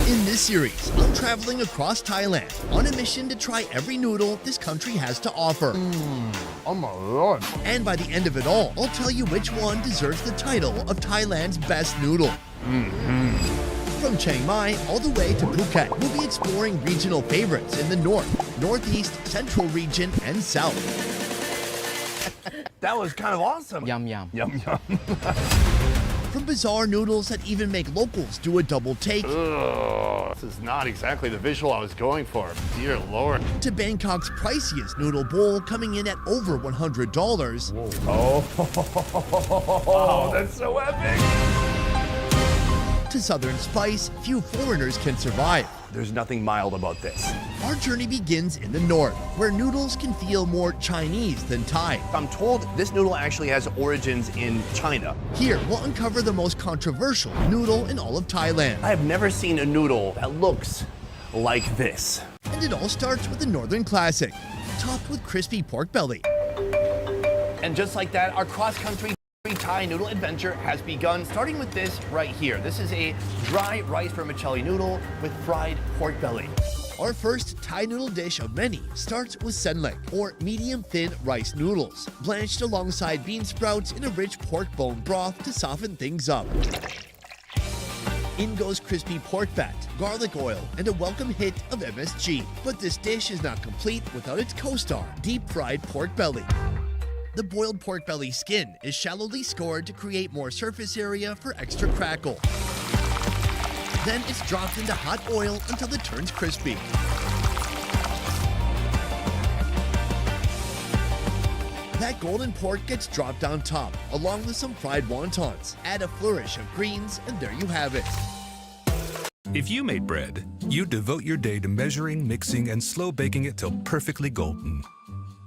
In this series, I'm traveling across Thailand on a mission to try every noodle this country has to offer. Oh my lord. And by the end of it all, I'll tell you which one deserves the title of Thailand's best noodle. From Chiang Mai all the way to Phuket, we'll be exploring regional favorites in the north, northeast, central region, and south. That was kind of awesome. Yum yum. Yum yum. From bizarre noodles that even make locals do a double take, Ugh, this is not exactly the visual I was going for. Dear Lord. to Bangkok's priciest noodle bowl coming in at over $100. Oh, that's so epic. To Southern spice few foreigners can survive. There's nothing mild about this. Our journey begins in the north, where noodles can feel more Chinese than Thai. I'm told this noodle actually has origins in China. Here, we'll uncover the most controversial noodle in all of Thailand. I have never seen a noodle that looks like this. And it all starts with the Northern Classic, topped with crispy pork belly. And just like that, our cross-country Thai noodle adventure has begun, starting with this right here. This is a dry rice vermicelli noodle with fried pork belly. Our first Thai noodle dish of many starts with senlek, or medium-thin rice noodles, blanched alongside bean sprouts in a rich pork bone broth to soften things up. In goes crispy pork fat, garlic oil, and a welcome hit of MSG. But this dish is not complete without its co-star, deep-fried pork belly. The boiled pork belly skin is shallowly scored to create more surface area for extra crackle. Then it's dropped into hot oil until it turns crispy. That golden pork gets dropped on top, along with some fried wontons. Add a flourish of greens, and there you have it. If you made bread, you'd devote your day to measuring, mixing, and slow baking it till perfectly golden.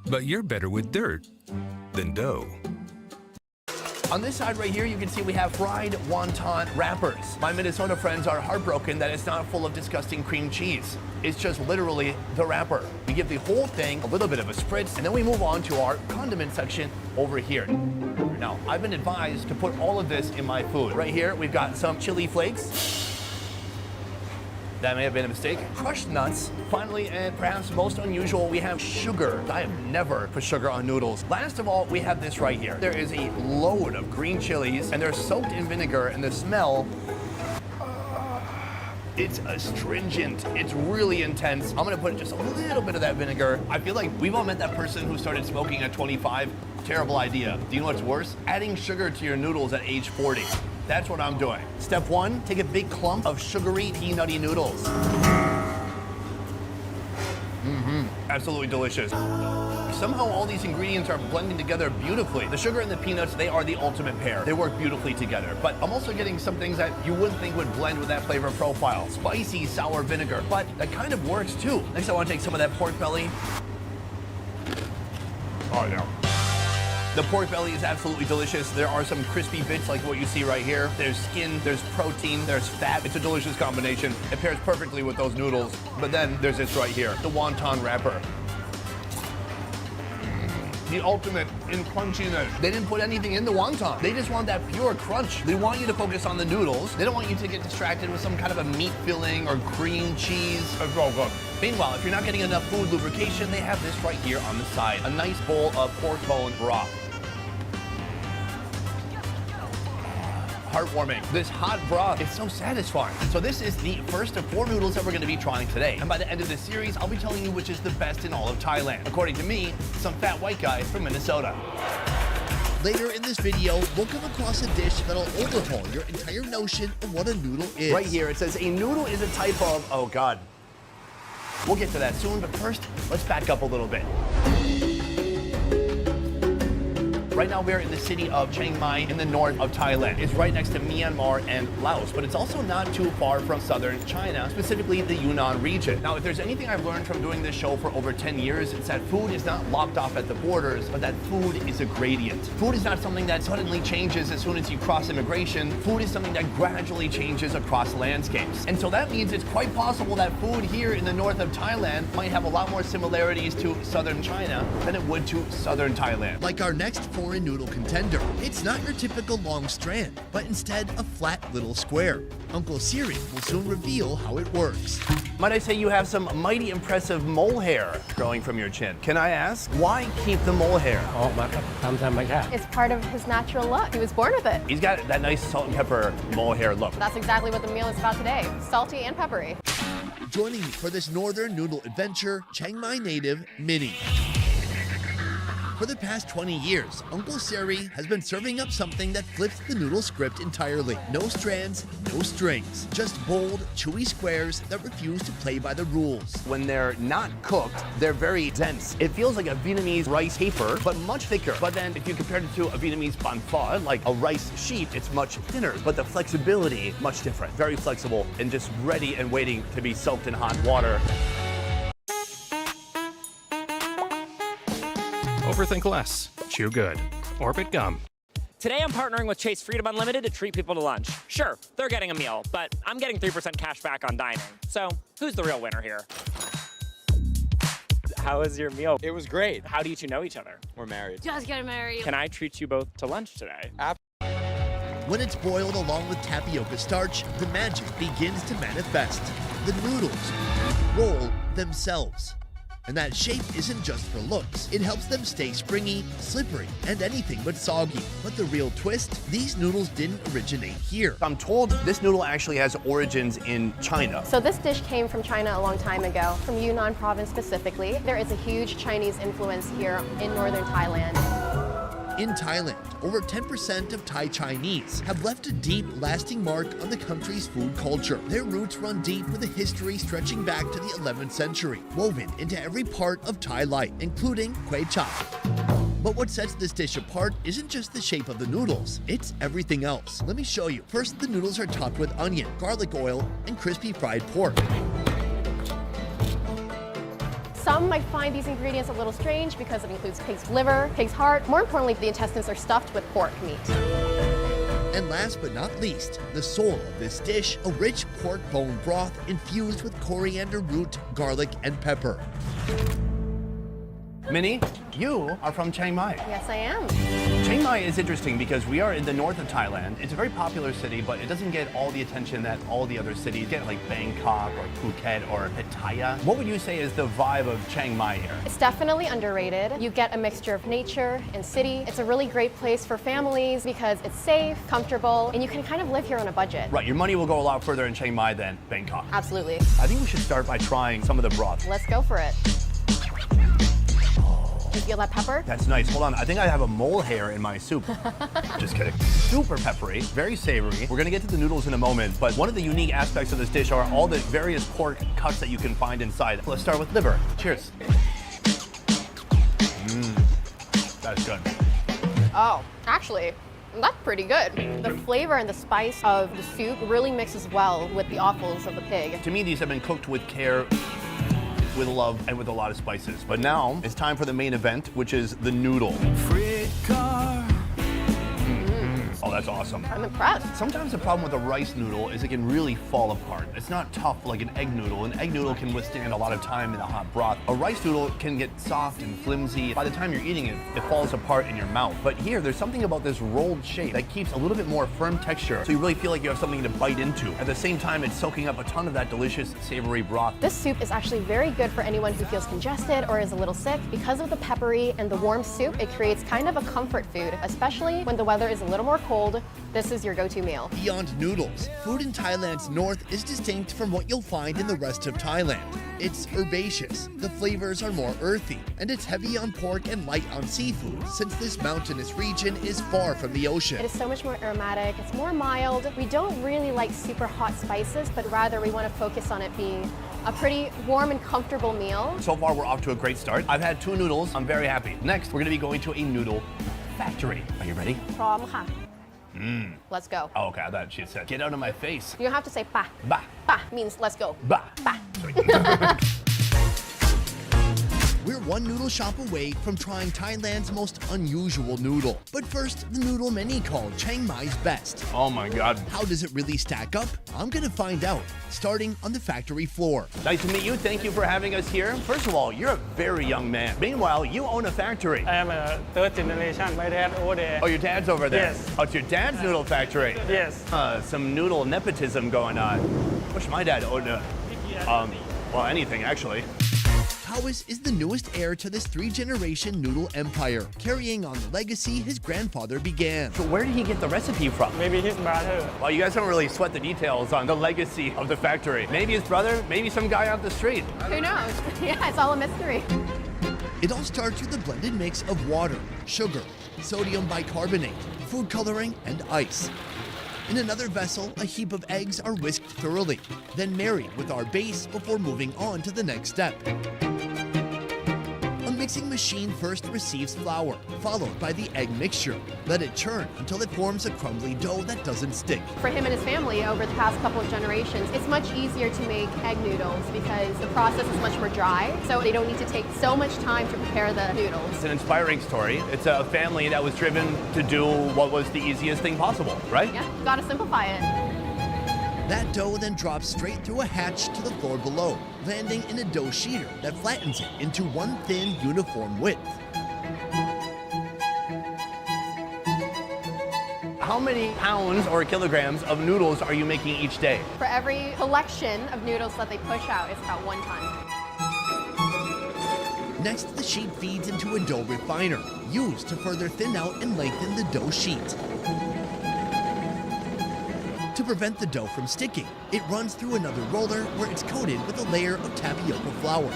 But you're better with dirt than dough. On this side right here, you can see we have fried wonton wrappers. My Minnesota friends are heartbroken that it's not full of disgusting cream cheese. It's just literally the wrapper. We give the whole thing a little bit of a spritz, and then we move on to our condiment section over here. Now, I've been advised to put all of this in my food. Right here, we've got some chili flakes. That may have been a mistake. Crushed nuts. Finally, and perhaps most unusual, we have sugar. I have never put sugar on noodles. Last of all, we have this right here. There is a load of green chilies, and they're soaked in vinegar, and the smell, it's astringent. It's really intense. I'm gonna put just a little bit of that vinegar. I feel like we've all met that person who started smoking at 25. Terrible idea. Do you know what's worse? Adding sugar to your noodles at age 40. That's what I'm doing. Step one, take a big clump of sugary, peanutty noodles. Absolutely delicious. Somehow all these ingredients are blending together beautifully. The sugar and the peanuts, they are the ultimate pair. They work beautifully together. But I'm also getting some things that you wouldn't think would blend with that flavor profile. Spicy, sour vinegar, but that kind of works too. Next, I want to take some of that pork belly. Oh yeah. The pork belly is absolutely delicious. There are some crispy bits like what you see right here. There's skin, there's protein, there's fat. It's a delicious combination. It pairs perfectly with those noodles. But then there's this right here, the wonton wrapper. the ultimate in crunchiness. They didn't put anything in the wonton. They just want that pure crunch. They want you to focus on the noodles. They don't want you to get distracted with some kind of a meat filling or cream cheese. It's all good. Meanwhile, if you're not getting enough food lubrication, they have this right here on the side. A nice bowl of pork bone broth. Heartwarming. This hot broth is so satisfying. So this is the first of 4 noodles that we're gonna be trying today. And by the end of this series, I'll be telling you which is the best in all of Thailand. According to me, some fat white guy from Minnesota. Later in this video, we'll come across a dish that'll overhaul your entire notion of what a noodle is. Right here, it says a noodle is a type of, oh God. We'll get to that soon, but first, let's back up a little bit. Right now, we're in the city of Chiang Mai in the north of Thailand. It's right next to Myanmar and Laos, but it's also not too far from southern China, specifically the Yunnan region. Now, if there's anything I've learned from doing this show for over 10 years, it's that food is not locked off at the borders, but that food is a gradient. Food is not something that suddenly changes as soon as you cross immigration. Food is something that gradually changes across landscapes. And so that means it's quite possible that food here in the north of Thailand might have a lot more similarities to southern China than it would to southern Thailand. Like our next foreign noodle contender. It's not your typical long strand, but instead a flat little square. Uncle Siri will soon reveal how it works. Might I say you have some mighty impressive mole hair growing from your chin. Can I ask, why keep the mole hair? It's part of his natural look. He was born with it. He's got that nice salt and pepper mole hair look. That's exactly what the meal is about today. Salty and peppery. Joining me for this northern noodle adventure, Chiang Mai native Minnie. For the past 20 years, Uncle Siri has been serving up something that flips the noodle script entirely. No strands, no strings. Just bold, chewy squares that refuse to play by the rules. When they're not cooked, they're very dense. It feels like a Vietnamese rice paper, but much thicker. But then if you compare it to a Vietnamese banh pho, like a rice sheet, it's much thinner. But the flexibility, much different. Very flexible and just ready and waiting to be soaked in hot water. Overthink less. Chew good. Orbit gum. Today I'm partnering with Chase Freedom Unlimited to treat people to lunch. Sure, they're getting a meal, but I'm getting 3% cash back on dining. So who's the real winner here? How was your meal? It was great. How do you two know each other? We're married. Just getting married. Can I treat you both to lunch today? When it's boiled along with tapioca starch, the magic begins to manifest. The noodles roll themselves. And that shape isn't just for looks. It helps them stay springy, slippery, and anything but soggy. But the real twist, these noodles didn't originate here. I'm told this noodle actually has origins in China. So this dish came from China a long time ago, from Yunnan province specifically. There is a huge Chinese influence here in northern Thailand. In Thailand, over 10% of Thai Chinese have left a deep, lasting mark on the country's food culture. Their roots run deep with a history stretching back to the 11th century, woven into every part of Thai life, including kway chap. But what sets this dish apart isn't just the shape of the noodles, it's everything else. Let me show you. First, the noodles are topped with onion, garlic oil, and crispy fried pork. Some might find these ingredients a little strange because it includes pig's liver, pig's heart. More importantly, the intestines are stuffed with pork meat. And last but not least, the soul of this dish, a rich pork bone broth infused with coriander root, garlic, and pepper. Minnie, you are from Chiang Mai. Yes, I am. Chiang Mai is interesting because we are in the north of Thailand. It's a very popular city, but it doesn't get all the attention that all the other cities get, like Bangkok or Phuket or Pattaya. What would you say is the vibe of Chiang Mai here? It's definitely underrated. You get a mixture of nature and city. It's a really great place for families because it's safe, comfortable, and you can kind of live here on a budget. Right, your money will go a lot further in Chiang Mai than Bangkok. Absolutely. I think we should start by trying some of the broth. Let's go for it. You feel that pepper? That's nice. Hold on, I think I have a mole hair in my soup. Just kidding. Super peppery, very savory. We're gonna get to the noodles in a moment, but one of the unique aspects of this dish are all the various pork cuts that you can find inside. Let's start with liver. Cheers. That's good. Oh, actually, that's pretty good. The flavor and the spice of the soup really mixes well with the offals of the pig. To me, these have been cooked with care, with love, and with a lot of spices. But now it's time for the main event, which is the noodle. Oh, that's awesome. I'm impressed. Sometimes the problem with a rice noodle is it can really fall apart. It's not tough like an egg noodle. An egg noodle can withstand a lot of time in the hot broth. A rice noodle can get soft and flimsy. By the time you're eating it, it falls apart in your mouth. But here, there's something about this rolled shape that keeps a little bit more firm texture, so you really feel like you have something to bite into. At the same time, it's soaking up a ton of that delicious, savory broth. This soup is actually very good for anyone who feels congested or is a little sick. Because of the peppery and the warm soup, it creates kind of a comfort food, especially when the weather is a little more cold. This is your go-to meal. Beyond noodles, food in Thailand's north is distinct from what you'll find in the rest of Thailand. It's herbaceous, the flavors are more earthy, and it's heavy on pork and light on seafood since this mountainous region is far from the ocean. It is so much more aromatic, it's more mild. We don't really like super hot spices, but rather we want to focus on it being a pretty warm and comfortable meal. So far, we're off to a great start. I've had 2 noodles. I'm very happy. Next, we're going to be going to a noodle factory. Are you ready? พร้อมค่ะ Let's go. Oh, okay, I thought she said, get out of my face. You don't have to say pa. Bah. Pa means let's go. Bah. Pa. We're one noodle shop away from trying Thailand's most unusual noodle. But first, the noodle many call Chiang Mai's best. Oh my God. How does it really stack up? I'm gonna find out, starting on the factory floor. Nice to meet you. Thank you for having us here. First of all, you're a very young man. Meanwhile, you own a factory. I am a third generation. My dad over there. Oh, your dad's over there? Yes. Oh, it's your dad's noodle factory? Yes. Some noodle nepotism going on. Wish my dad owned a, well, anything actually. Taoist is the newest heir to this 3-generation noodle empire, carrying on the legacy his grandfather began. So where did he get the recipe from? Maybe his brother. Well, you guys don't really sweat the details on the legacy of the factory. Maybe his brother, maybe some guy off the street. Who knows? Yeah, it's all a mystery. It all starts with a blended mix of water, sugar, sodium bicarbonate, food coloring, and ice. In another vessel, a heap of eggs are whisked thoroughly, then married with our base before moving on to the next step. A mixing machine first receives flour, followed by the egg mixture. Let it churn until it forms a crumbly dough that doesn't stick. For him and his family over the past couple of generations, it's much easier to make egg noodles because the process is much more dry, so they don't need to take so much time to prepare the noodles. It's an inspiring story. It's a family that was driven to do what was the easiest thing possible, right? Yeah, gotta simplify it. That dough then drops straight through a hatch to the floor below, landing in a dough sheeter that flattens it into one thin, uniform width. How many pounds or kilograms of noodles are you making each day? For every collection of noodles that they push out, it's about 1 ton. Next, the sheet feeds into a dough refiner, used to further thin out and lengthen the dough sheet. To prevent the dough from sticking, it runs through another roller where it's coated with a layer of tapioca flour.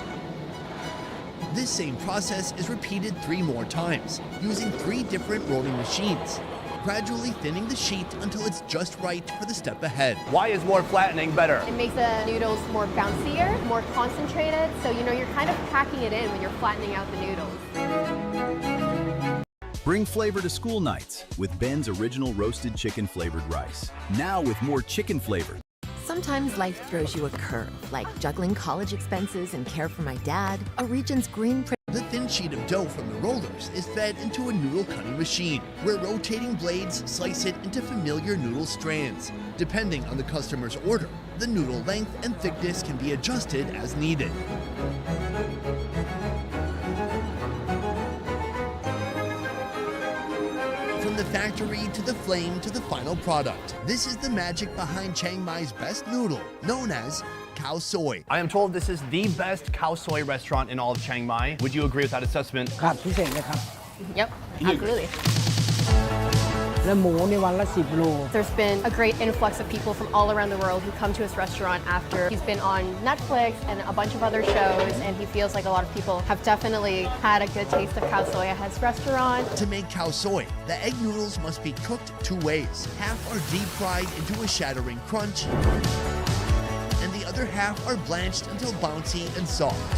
This same process is repeated 3 more times, using 3 different rolling machines, gradually thinning the sheet until it's just right for the step ahead. Why is more flattening better? It makes the noodles more bouncier, more concentrated, so you know you're kind of packing it in when you're flattening out the noodles. Bring flavor to school nights with Ben's original roasted chicken flavored rice. Now with more chicken flavor. Sometimes life throws you a curve, like juggling college expenses and care for my dad. A Regent's Green The thin sheet of dough from the rollers is fed into a noodle cutting machine, where rotating blades slice it into familiar noodle strands. Depending on the customer's order, the noodle length and thickness can be adjusted as needed. From the factory to the flame to the final product, this is the magic behind Chiang Mai's best noodle, known as khao soi. I am told this is the best khao soi restaurant in all of Chiang Mai. Would you agree with that assessment? ครับพิเศษเลยครับ Yep, absolutely. และหมูในวันละ10 โล There's been a great influx of people from all around the world who come to his restaurant after he's been on Netflix and a bunch of other shows, and he feels like a lot of people have definitely had a good taste of khao soi at his restaurant. To make khao soi, the egg noodles must be cooked 2 ways. Half are deep fried into a shattering crunch, and the other half are blanched until bouncy and soft.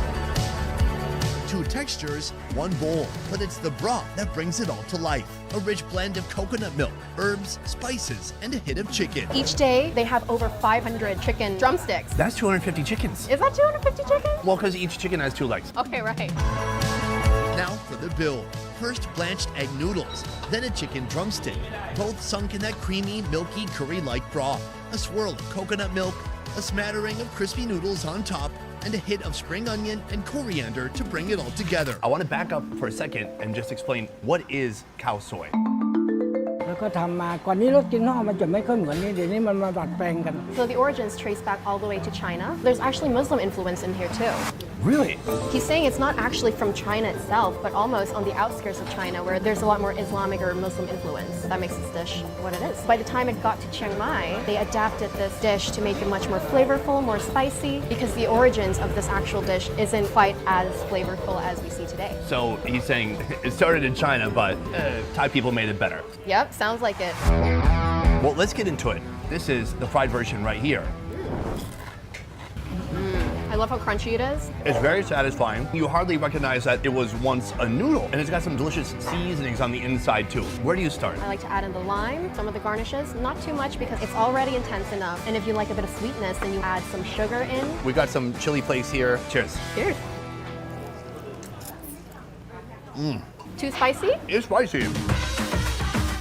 2 textures, 1 bowl, but it's the broth that brings it all to life. A rich blend of coconut milk, herbs, spices, and a hit of chicken. Each day, they have over 500 chicken drumsticks. That's 250 chickens. Is that 250 chickens? Well, because each chicken has 2 legs. Okay, right. Now for the the build. First blanched egg noodles, then a chicken drumstick, both sunk in that creamy, milky, curry-like broth. A swirl of coconut milk, a smattering of crispy noodles on top, and a hit of spring onion and coriander to bring it all together. I want to back up for a second and just explain what is khao soi. แล้วก็ทำมาก่อนนี้รสกินนอกมันจะไม่ค่อยเหมือนนี้เดี๋ยวนี้มันมาดัดแปลงกัน So the origins trace back all the way to China. There's actually Muslim influence in here too. Really? He's saying it's not actually from China itself, but almost on the outskirts of China where there's a lot more Islamic or Muslim influence. That makes this dish what it is. By the time it got to Chiang Mai, they adapted this dish to make it much more flavorful, more spicy, because the origins of this actual dish isn't quite as flavorful as we see today. So he's saying it started in China, but Thai people made it better. Yep, sounds like it. Well, let's get into it. This is the fried version right here. I love how crunchy it is. It's very satisfying. You hardly recognize that it was once a noodle, and it's got some delicious seasonings on the inside too. Where do you start? I like to add in the lime, some of the garnishes, not too much because it's already intense enough. And if you like a bit of sweetness, then you add some sugar in. We got some chili flakes here. Cheers. Cheers. Too spicy? It's spicy.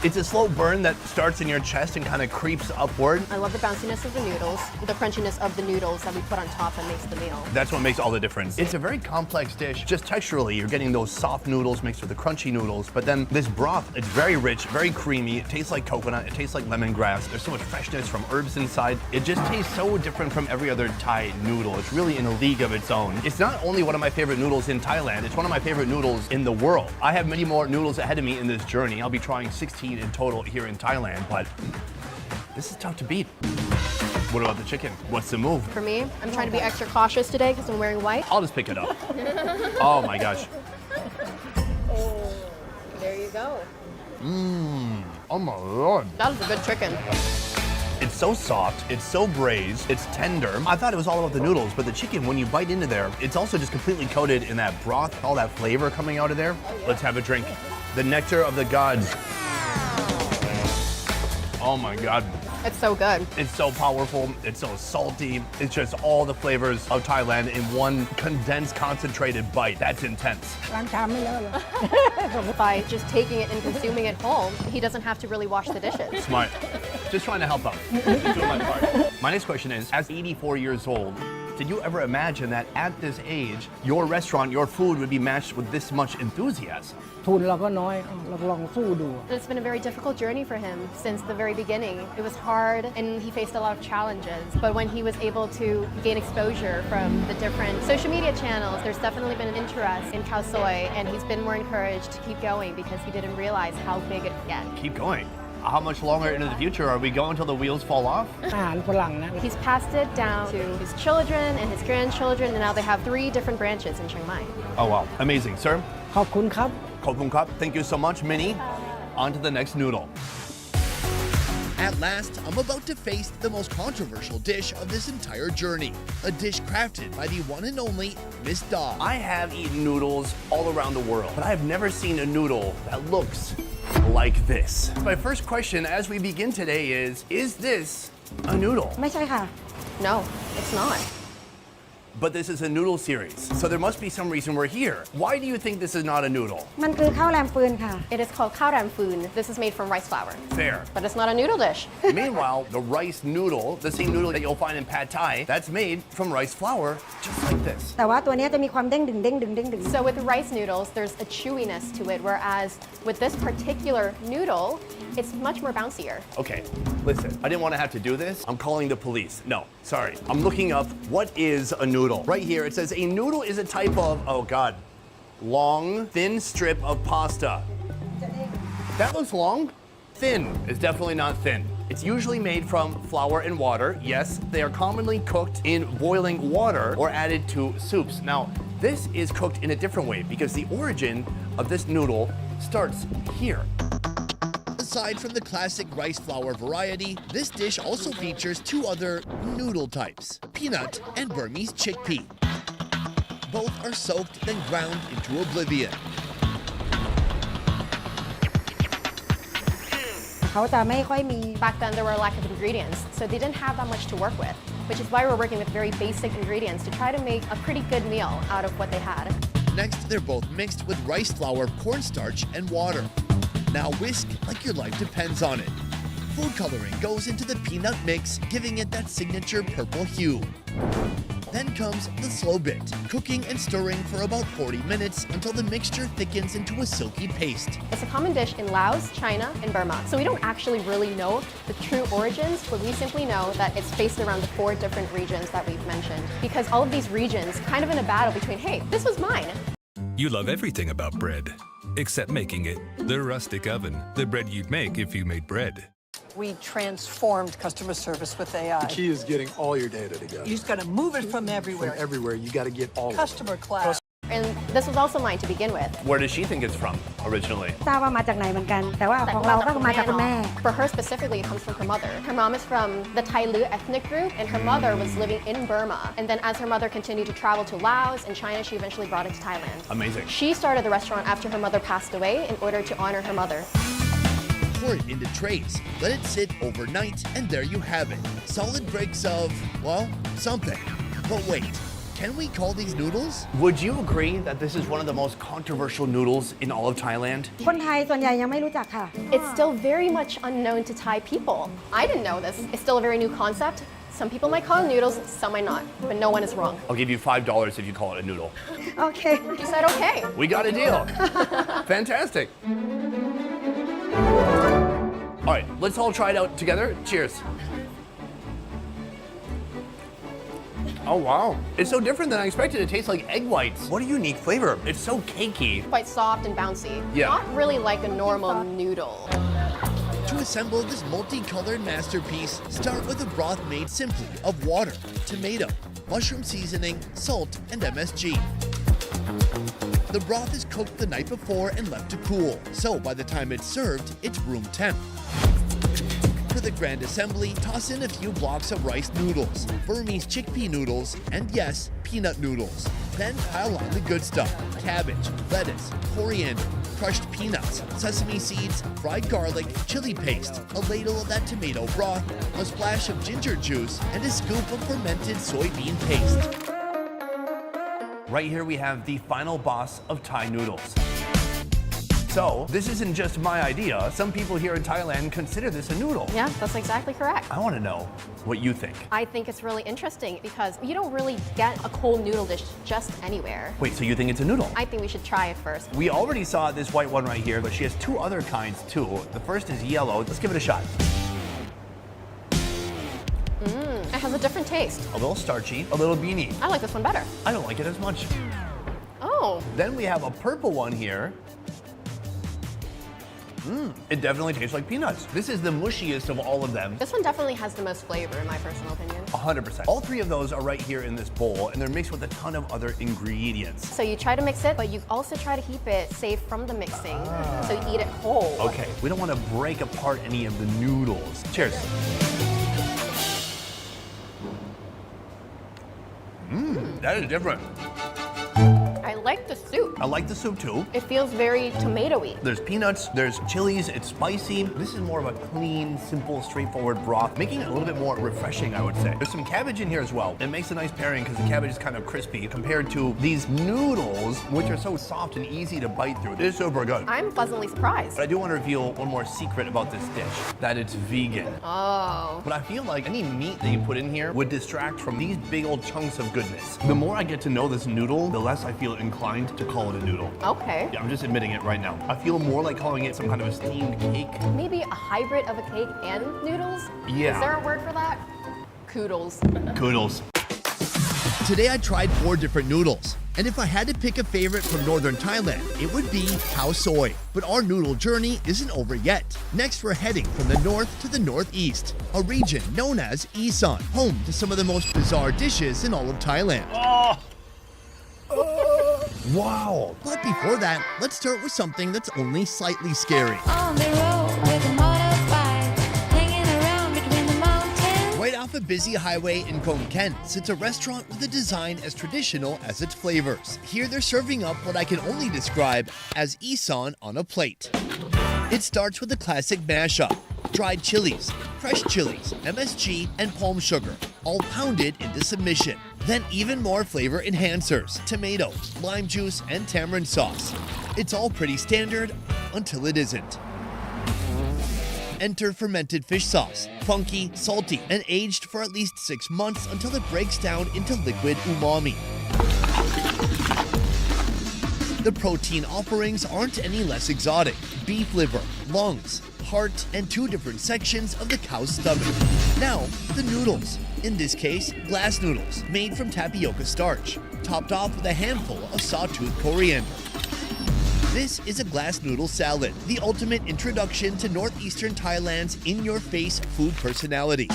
It's a slow burn that starts in your chest and kind of creeps upward. I love the bounciness of the noodles, the crunchiness of the noodles that we put on top that makes the meal. That's what makes all the difference. It's a very complex dish. Just texturally, you're getting those soft noodles mixed with the crunchy noodles, but then this broth, it's very rich, very creamy. It tastes like coconut, it tastes like lemongrass. There's so much freshness from herbs inside. It just tastes so different from every other Thai noodle. It's really in a league of its own. It's not only one of my favorite noodles in Thailand, it's one of my favorite noodles in the world. I have many more noodles ahead of me in this journey. I'll be trying 16 in total here in Thailand, but this is tough to beat. What about the chicken? What's the move? For me, I'm trying to be extra cautious today because I'm wearing white. I'll just pick it up. Oh my gosh. Oh, there you go. Oh my lord. That is a good chicken. It's so soft, it's so braised, it's tender. I thought it was all about the noodles, but the chicken, when you bite into there, it's also just completely coated in that broth, all that flavor coming out of there. Let's have a drink. The nectar of the gods. Oh my God. It's so good. It's so powerful, it's so salty. It's just all the flavors of Thailand in one condensed, concentrated bite. That's intense. ล้างชามไม่เลอะเลย By just taking it and consuming it whole, he doesn't have to really wash the dishes. Smart. Just trying to help out. Doing my part. My next question is, as 84 years old, did you ever imagine that at this age, your restaurant, your food would be matched with this much enthusiasm? ทุนเราก็น้อยเราลองสู้ดู It's been a very difficult journey for him since the very beginning. It was hard and he faced a lot of challenges. But when he was able to gain exposure from the different social media channels, there's definitely been an interest in khao soi, and he's been more encouraged to keep going because he didn't realize how big it could get. Keep going. How much longer into the future are we going until the wheels fall off? อาหารฝรั่งนะ He's passed it down to his children and his grandchildren, and now they have 3 different branches in Chiang Mai. Oh wow, amazing, sir. ขอบคุณครับ Kopung Cup, thank you so much, Minnie. On to the next noodle. At last, I'm about to face the most controversial dish of this entire journey. A dish crafted by the one and only Miss Dog. I have eaten noodles all around the world, but I have never seen a noodle that looks like this. My first question as we begin today is this a noodle? ไม่ใช่ค่ะ No, it's not. But this is a noodle series, so there must be some reason we're here. Why do you think this is not a noodle? มันคือข้าวแรมฟืนค่ะ It is called khao ram foon. This is made from rice flour. Fair. But it's not a noodle dish. Meanwhile, the rice noodle, the same noodle that you'll find in pad thai, that's made from rice flour, just like this. แต่ว่าตัวเนี้ยจะมีความเด้งดึงเด้งดึงเด้งดึง So with the rice noodles, there's a chewiness to it, whereas with this particular noodle, it's much more bouncier. Okay, listen, I didn't want to have to do this. I'm calling the police. No, sorry. I'm looking up what is a noodle. Right here, it says a noodle is a type of, oh God, long, thin strip of pasta. That looks long. Thin is definitely not thin. It's usually made from flour and water. Yes, they are commonly cooked in boiling water or added to soups. Now, this is cooked in a different way because the origin of this noodle starts here. Aside from the classic rice flour variety, this dish also features 2 other noodle types, peanut and Burmese chickpea. Both are soaked then ground into oblivion. เขาจะไม่ค่อยมี Back then, there were a lack of ingredients, so they didn't have that much to work with, which is why we're working with very basic ingredients to try to make a pretty good meal out of what they had. Next, they're both mixed with rice flour, cornstarch, and water. Now whisk like your life depends on it. Food coloring goes into the peanut mix, giving it that signature purple hue. Then comes the slow bit, cooking and stirring for about 40 minutes until the mixture thickens into a silky paste. It's a common dish in Laos, China, and Burma. So we don't actually really know the true origins, but we simply know that it's based around the 4 different regions that we've mentioned. Because all of these regions kind of in a battle between, hey, this was mine. You love everything about bread, except making it. The rustic oven, the bread you'd make if you made bread. We transformed customer service with AI. The key is getting all your data together. You just got to move it from everywhere. From everywhere, you got to get all Customer of it. Class. And this was also mine to begin with. Where does she think it's from originally? ทราบว่ามาจากไหนเหมือนกัน แต่ว่าของเราก็มาจากคุณแม่ For her specifically, it comes from her mother. Her mom is from the Thai Lu ethnic group, and her mother was living in Burma. And then as her mother continued to travel to Laos and China, she eventually brought it to Thailand. Amazing. She started the restaurant after her mother passed away in order to honor her mother. Pour it into trays, let it sit overnight, and there you have it. Solid breaks of, well, something. But wait, can we call these noodles? Would you agree that this is one of the most controversial noodles in all of Thailand? คนไทยส่วนใหญ่ยังไม่รู้จักค่ะ It's still very much unknown to Thai people. I didn't know this. It's still a very new concept. Some people might call it noodles, some might not, but no one is wrong. I'll give you $5 if you call it a noodle. โอเค You said okay. We got a deal. Fantastic. All right, let's all try it out together. Cheers. Oh, wow. It's so different than I expected. It tastes like egg whites. What a unique flavor. It's so cakey. Quite soft and bouncy. Yeah. Not really like a normal noodle. To assemble this multicolored masterpiece, start with a broth made simply of water, tomato, mushroom seasoning, salt, and MSG. The broth is cooked the night before and left to cool, so by the time it's served, it's room temp. For the grand assembly, toss in a few blocks of rice noodles, Burmese chickpea noodles, and yes, peanut noodles. Then pile on the good stuff: cabbage, lettuce, coriander, crushed peanuts, sesame seeds, fried garlic, chili paste, a ladle of that tomato broth, a splash of ginger juice, and a scoop of fermented soybean paste. Right here we have the final boss of Thai noodles. So, this isn't just my idea. Some people here in Thailand consider this a noodle. Yeah, that's exactly correct. I want to know what you think. I think it's really interesting because you don't really get a cold noodle dish just anywhere. Wait, so you think it's a noodle? I think we should try it first. We already saw this white one right here, but she has 2 other kinds too. The first is yellow. Let's give it a shot. It has a different taste. A little starchy, a little beany. I like this one better. I don't like it as much. Oh. Then we have a purple one here. It definitely tastes like peanuts. This is the mushiest of all of them. This one definitely has the most flavor in my personal opinion. 100%. All 3 of those are right here in this bowl, and they're mixed with a ton of other ingredients. So you try to mix it, but you also try to keep it safe from the mixing. So you eat it whole. Okay, we don't want to break apart any of the noodles. Cheers. That is different. I like the soup. I like the soup too. It feels very tomatoey. There's peanuts, there's chilies, it's spicy. This is more of a clean, simple, straightforward broth, making it a little bit more refreshing, I would say. There's some cabbage in here as well. It makes a nice pairing because the cabbage is kind of crispy compared to these noodles, which are so soft and easy to bite through. It is super good. I'm pleasantly surprised. But I do want to reveal one more secret about this dish, that it's vegan. Oh. But I feel like any meat that you put in here would distract from these big old chunks of goodness. The more I get to know this noodle, the less I feel inclined to call it a noodle. Okay. Yeah, I'm just admitting it right now. I feel more like calling it some kind of a steamed cake. Maybe a hybrid of a cake and noodles? Yeah. Is there a word for that? Koodles. Kudos. Today I tried 4 different noodles, and if I had to pick a favorite from northern Thailand, it would be khao soi. But our noodle journey isn't over yet. Next we're heading from the north to the northeast, a region known as Isan, home to some of the most bizarre dishes in all of Thailand. Wow! But before that, let's start with something that's only slightly scary. On the road with a motorbike, hanging around between the mountains. Right off a busy highway in Khon Kaen sits a restaurant with a design as traditional as its flavors. Here they're serving up what I can only describe as Isan on a plate. It starts with a classic mashup: dried chilies, fresh chilies, MSG, and palm sugar, all pounded into submission. Then even more flavor enhancers, tomato, lime juice, and tamarind sauce. It's all pretty standard until it isn't. Enter fermented fish sauce, funky, salty, and aged for at least 6 months until it breaks down into liquid umami. The protein offerings aren't any less exotic. Beef liver, lungs, heart, and 2 different sections of the cow's stomach. Now, the noodles. In this case, glass noodles, made from tapioca starch, topped off with a handful of sawtooth coriander. This is a glass noodle salad, the ultimate introduction to northeastern Thailand's in-your-face food personality.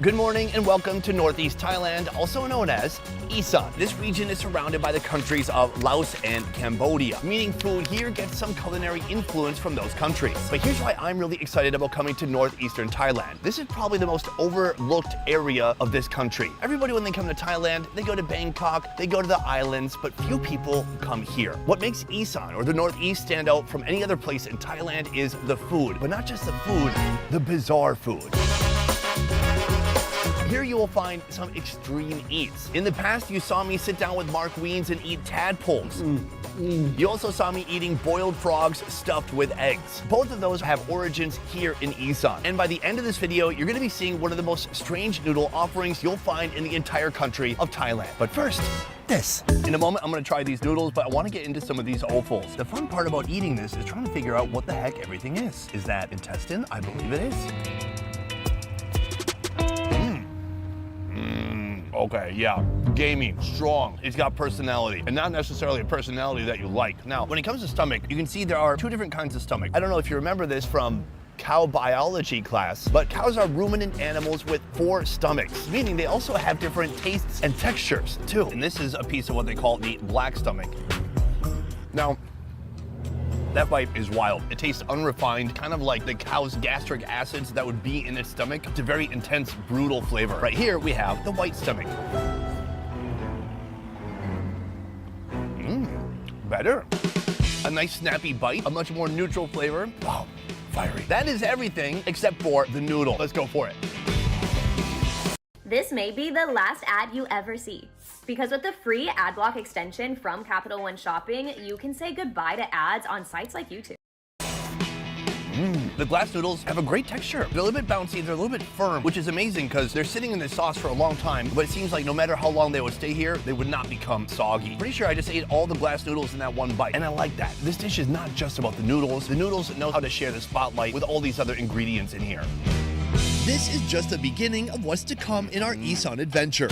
Good morning and welcome to Northeast Thailand, also known as Isan. This region is surrounded by the countries of Laos and Cambodia, meaning food here gets some culinary influence from those countries. But here's why I'm really excited about coming to northeastern Thailand. This is probably the most overlooked area of this country. Everybody, when they come to Thailand, they go to Bangkok, they go to the islands, but few people come here. What makes Isan, or the Northeast, stand out from any other place in Thailand is the food. But not just the food, the bizarre food. Here you will find some extreme eats. In the past, you saw me sit down with Mark Wiens and eat tadpoles. You also saw me eating boiled frogs stuffed with eggs. Both of those have origins here in Isan. And by the end of this video, you're gonna be seeing one of the most strange noodle offerings you'll find in the entire country of Thailand. But first, this. In a moment, I'm gonna try these noodles, but I wanna get into some of these offals. The fun part about eating this is trying to figure out what the heck everything is. Is that intestine? I believe it is. Okay, yeah, gamey, strong. It's got personality, and not necessarily a personality that you like. Now, when it comes to stomach, you can see there are 2 different kinds of stomach. I don't know if you remember this from cow biology class, but cows are ruminant animals with 4 stomachs, meaning they also have different tastes and textures too. And this is a piece of what they call the black stomach. Now, that bite is wild. It tastes unrefined, kind of like the cow's gastric acids that would be in its stomach. It's a very intense, brutal flavor. Right here, we have the white stomach. Better. A nice snappy bite, a much more neutral flavor. Wow, fiery. That is everything except for the noodle. Let's go for it. This may be the last ad you ever see. Because with the free ad block extension from Capital One Shopping, you can say goodbye to ads on sites like YouTube. The glass noodles have a great texture. They're a little bit bouncy, they're a little bit firm, which is amazing because they're sitting in this sauce for a long time, but it seems like no matter how long they would stay here, they would not become soggy. Pretty sure I just ate all the glass noodles in that one bite, and I like that. This dish is not just about the noodles. The noodles know how to share the spotlight with all these other ingredients in here. This is just the beginning of what's to come in our Isan adventure.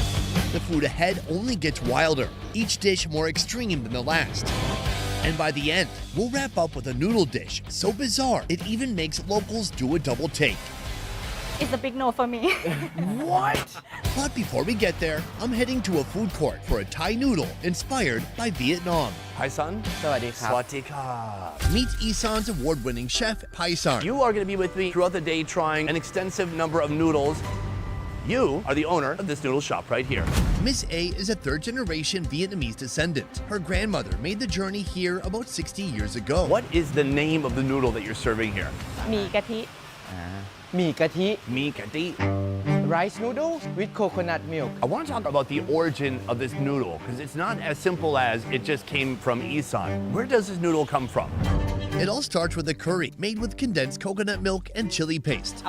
The food ahead only gets wilder, each dish more extreme than the last. And by the end, we'll wrap up with a noodle dish so bizarre it even makes locals do a double take. It's a big no for me. What? But before we get there, I'm heading to a food court for a Thai noodle inspired by Vietnam. Hi, son. Swatika. Meet Isan's award-winning chef, Paisan. You are going to be with me throughout the day trying an extensive number of noodles. You are the owner of this noodle shop right here. Miss A is a 3rd-generation Vietnamese descendant. Her grandmother made the journey here about 60 years ago. What is the name of the noodle that you're serving here? Mì cà thi. Mì cà thi. Mì cà thi. Rice noodles with coconut milk. I want to talk about the origin of this noodle because it's not as simple as it just came from Isan. Where does this noodle come from? It all starts with a curry made with condensed coconut milk and chili paste.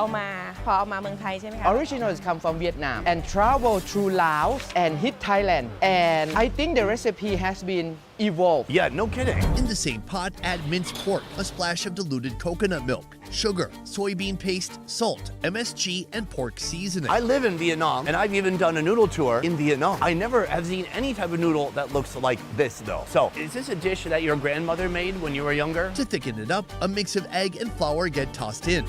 พอเอามาเมืองไทยใช่ไหมคะ Originals come from Vietnam and travel through Laos and hit Thailand. And I think the recipe has been evolved. Yeah, no kidding. In the same pot, add minced pork, a splash of diluted coconut milk, sugar, soybean paste, salt, MSG, and pork seasoning. I live in Vietnam, and I've even done a noodle tour in Vietnam. I never have seen any type of noodle that looks like this, though. So, is this a dish that your grandmother made when you were younger? To thicken it up, a mix of egg and flour get tossed in.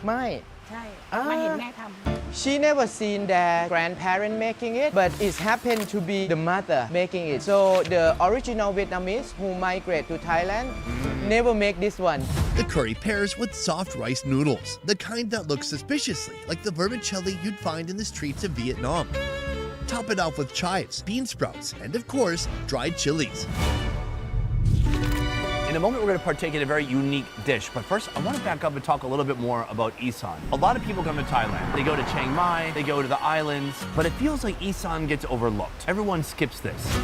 ไม่ ใช่มาเห็นแม่ทำ She never seen their grandparent making it, but it happened to be the mother making it. So the original Vietnamese who migrate to Thailand never make this one. The curry pairs with soft rice noodles, the kind that looks suspiciously like the vermicelli you'd find in the streets of Vietnam. Top it off with chives, bean sprouts, and of course, dried chilies. In a moment, we're going to partake in a very unique dish. But first, I want to back up and talk a little bit more about Isan. A lot of people come to Thailand. They go to Chiang Mai, they go to the islands, but it feels like Isan gets overlooked. Everyone skips this.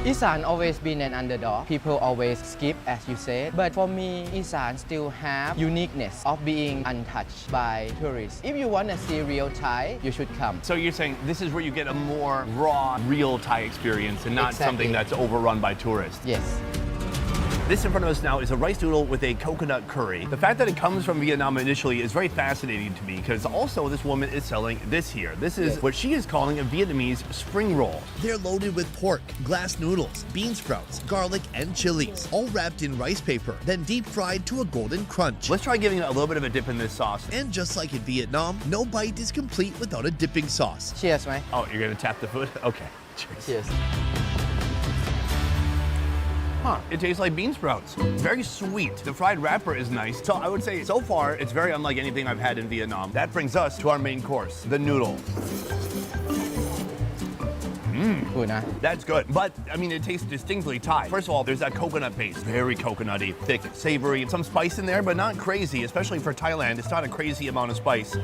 Isan always been an underdog. People always skip, as you said. But for me, Isan still have uniqueness of being untouched by tourists. If you want to see real Thai, you should come. So you're saying this is where you get a more raw, real Thai experience and not Exactly. something that's overrun by tourists. Yes. This in front of us now is a rice noodle with a coconut curry. The fact that it comes from Vietnam initially is very fascinating to me because also this woman is selling this here. This is what she is calling a Vietnamese spring roll. They're loaded with pork, glass noodles, bean sprouts, garlic, and chilies, all wrapped in rice paper, then deep fried to a golden crunch. Let's try giving it a little bit of a dip in this sauce. And just like in Vietnam, no bite is complete without a dipping sauce. Cheers, man. Oh, you're gonna tap the food? Okay, cheers. Cheers. Huh, it tastes like bean sprouts. Very sweet. The fried wrapper is nice. So I would say so far, it's very unlike anything I've had in Vietnam. That brings us to our main course, the noodle. Good, huh? That's good. But, I mean, it tastes distinctly Thai. First of all, there's that coconut paste. Very coconutty, thick, savory. Some spice in there, but not crazy, especially for Thailand. It's not a crazy amount of spice.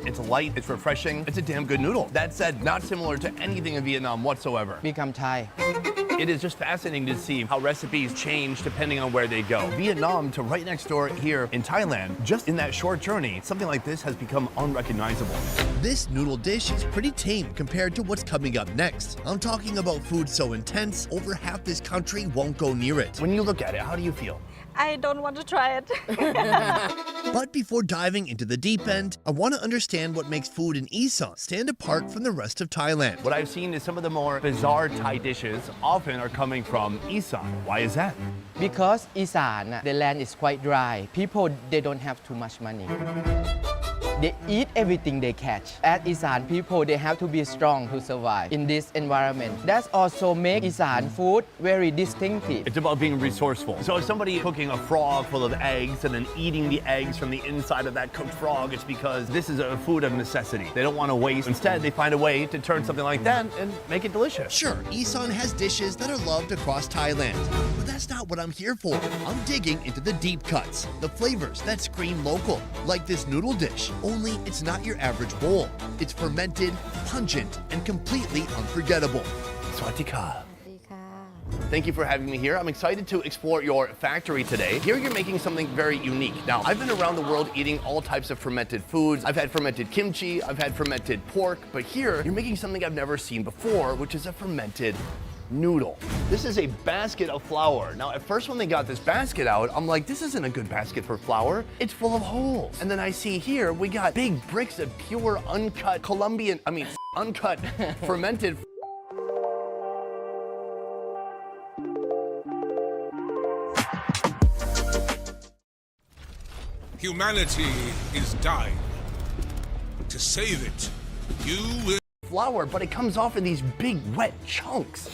It's light, it's refreshing. It's a damn good noodle. That said, not similar to anything in Vietnam whatsoever. Become Thai. It is just fascinating to see how recipes change depending on where they go. Vietnam to right next door here in Thailand, just in that short journey, something like this has become unrecognizable. This noodle dish is pretty tame compared to what's coming up next. I'm talking about food so intense, over half this country won't go near it. When you look at it, how do you feel? I don't want to try it. But before diving into the deep end, I want to understand what makes food in Isan stand apart from the rest of Thailand. What I've seen is some of the more bizarre Thai dishes often are coming from Isan. Why is that? Because Isan, the land is quite dry. People, they don't have too much money. They eat everything they catch. At Isan, people, they have to be strong to survive in this environment. That's also make Isan food very distinctive. It's about being resourceful. So if somebody cooking a frog full of eggs and then eating the eggs from the inside of that cooked frog, it's because this is a food of necessity. They don't want to waste. Instead, they find a way to turn something like that and make it delicious. Sure, Isan has dishes that are loved across Thailand, but that's not what I'm here for. I'm digging into the deep cuts, the flavors that scream local, like this noodle dish. Only it's not your average bowl. It's fermented, pungent, and completely unforgettable. Swatika. Thank you for having me here. I'm excited to explore your factory today. Here you're making something very unique. Now, I've been around the world eating all types of fermented foods. I've had fermented kimchi, I've had fermented pork, but here you're making something I've never seen before, which is a fermented noodle. This is a basket of flour. Now, at first when they got this basket out, I'm like, this isn't a good basket for flour. It's full of holes. And then I see here, we got big bricks of pure uncut uncut fermented. Humanity is dying. To save it, you will... Flour, but it comes off in these big wet chunks.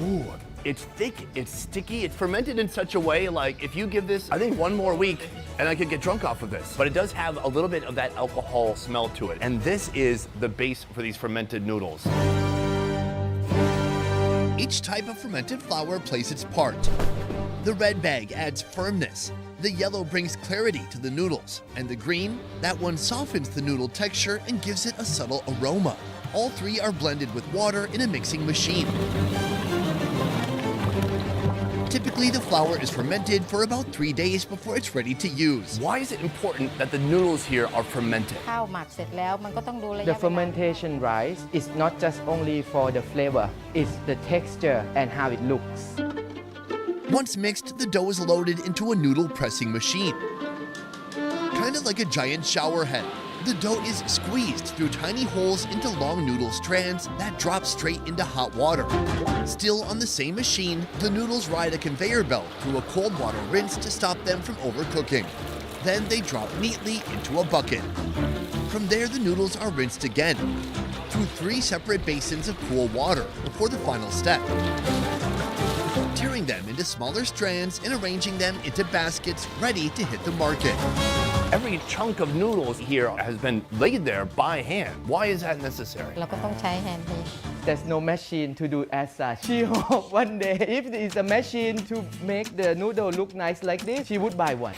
Ooh, it's thick, it's sticky, it's fermented in such a way, like if you give this, I think 1 more week and I could get drunk off of this. But it does have a little bit of that alcohol smell to it. And this is the base for these fermented noodles. Each type of fermented flour plays its part. The red bag adds firmness. The yellow brings clarity to the noodles. And the green, that one softens the noodle texture and gives it a subtle aroma. All three are blended with water in a mixing machine. Typically, the flour is fermented for about 3 days before it's ready to use. Why is it important that the noodles here are fermented? The fermentation rice is not just only for the flavor, it's the texture and how it looks. Once mixed, the dough is loaded into a noodle pressing machine. Kind of like a giant shower head. The dough is squeezed through tiny holes into long noodle strands that drop straight into hot water. Still on the same machine, the noodles ride a conveyor belt through a cold water rinse to stop them from overcooking. Then they drop neatly into a bucket. From there, the noodles are rinsed again through 3 separate basins of cool water before the final step. Tearing them into smaller strands and arranging them into baskets ready to hit the market. Every chunk of noodles here has been laid there by hand. Why is that necessary? there's no machine to do as such. She hope one day if there is a machine to make the noodle look nice like this, she would buy one.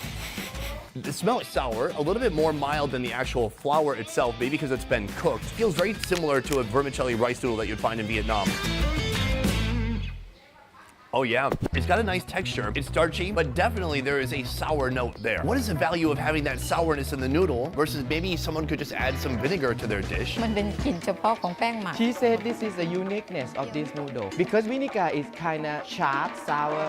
The smell is sour, a little bit more mild than the actual flour itself, maybe because it's been cooked. Feels very similar to a vermicelli rice noodle that you'd find in Vietnam. Oh yeah, it's got a nice texture. It's starchy, but definitely there is a sour note there. What is the value of having that sourness in the noodle versus maybe someone could just add some vinegar to their dish? มันเป็นกลิ่นเฉพาะของแป้งหมัก She said this is the uniqueness of this noodle because vinegar is kind of sharp, sour,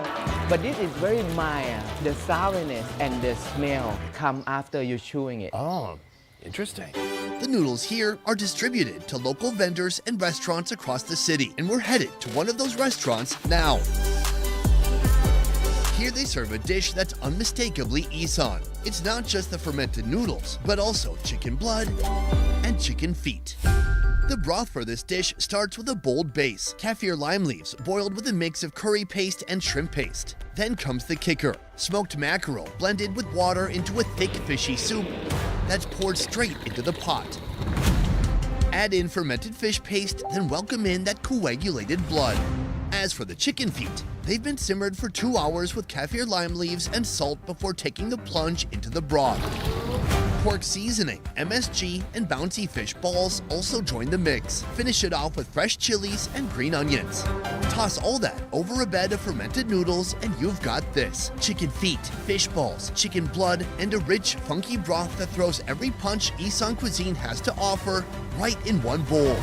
but this is very mild. The sourness and the smell come after you chewing it. Oh, interesting. The noodles here are distributed to local vendors and restaurants across the city, and we're headed to one of those restaurants now. Here they serve a dish that's unmistakably Isan. It's not just the fermented noodles, but also chicken blood and chicken feet. The broth for this dish starts with a bold base, kaffir lime leaves boiled with a mix of curry paste and shrimp paste. Then comes the kicker, smoked mackerel blended with water into a thick fishy soup that's poured straight into the pot. Add in fermented fish paste, then welcome in that coagulated blood. As for the chicken feet, they've been simmered for 2 hours with kaffir lime leaves and salt before taking the plunge into the broth. Pork seasoning, MSG, and bouncy fish balls also join the mix. Finish it off with fresh chilies and green onions. Toss all that over a bed of fermented noodles and you've got this. Chicken feet, fish balls, chicken blood, and a rich, funky broth that throws every punch Isan cuisine has to offer right in one bowl.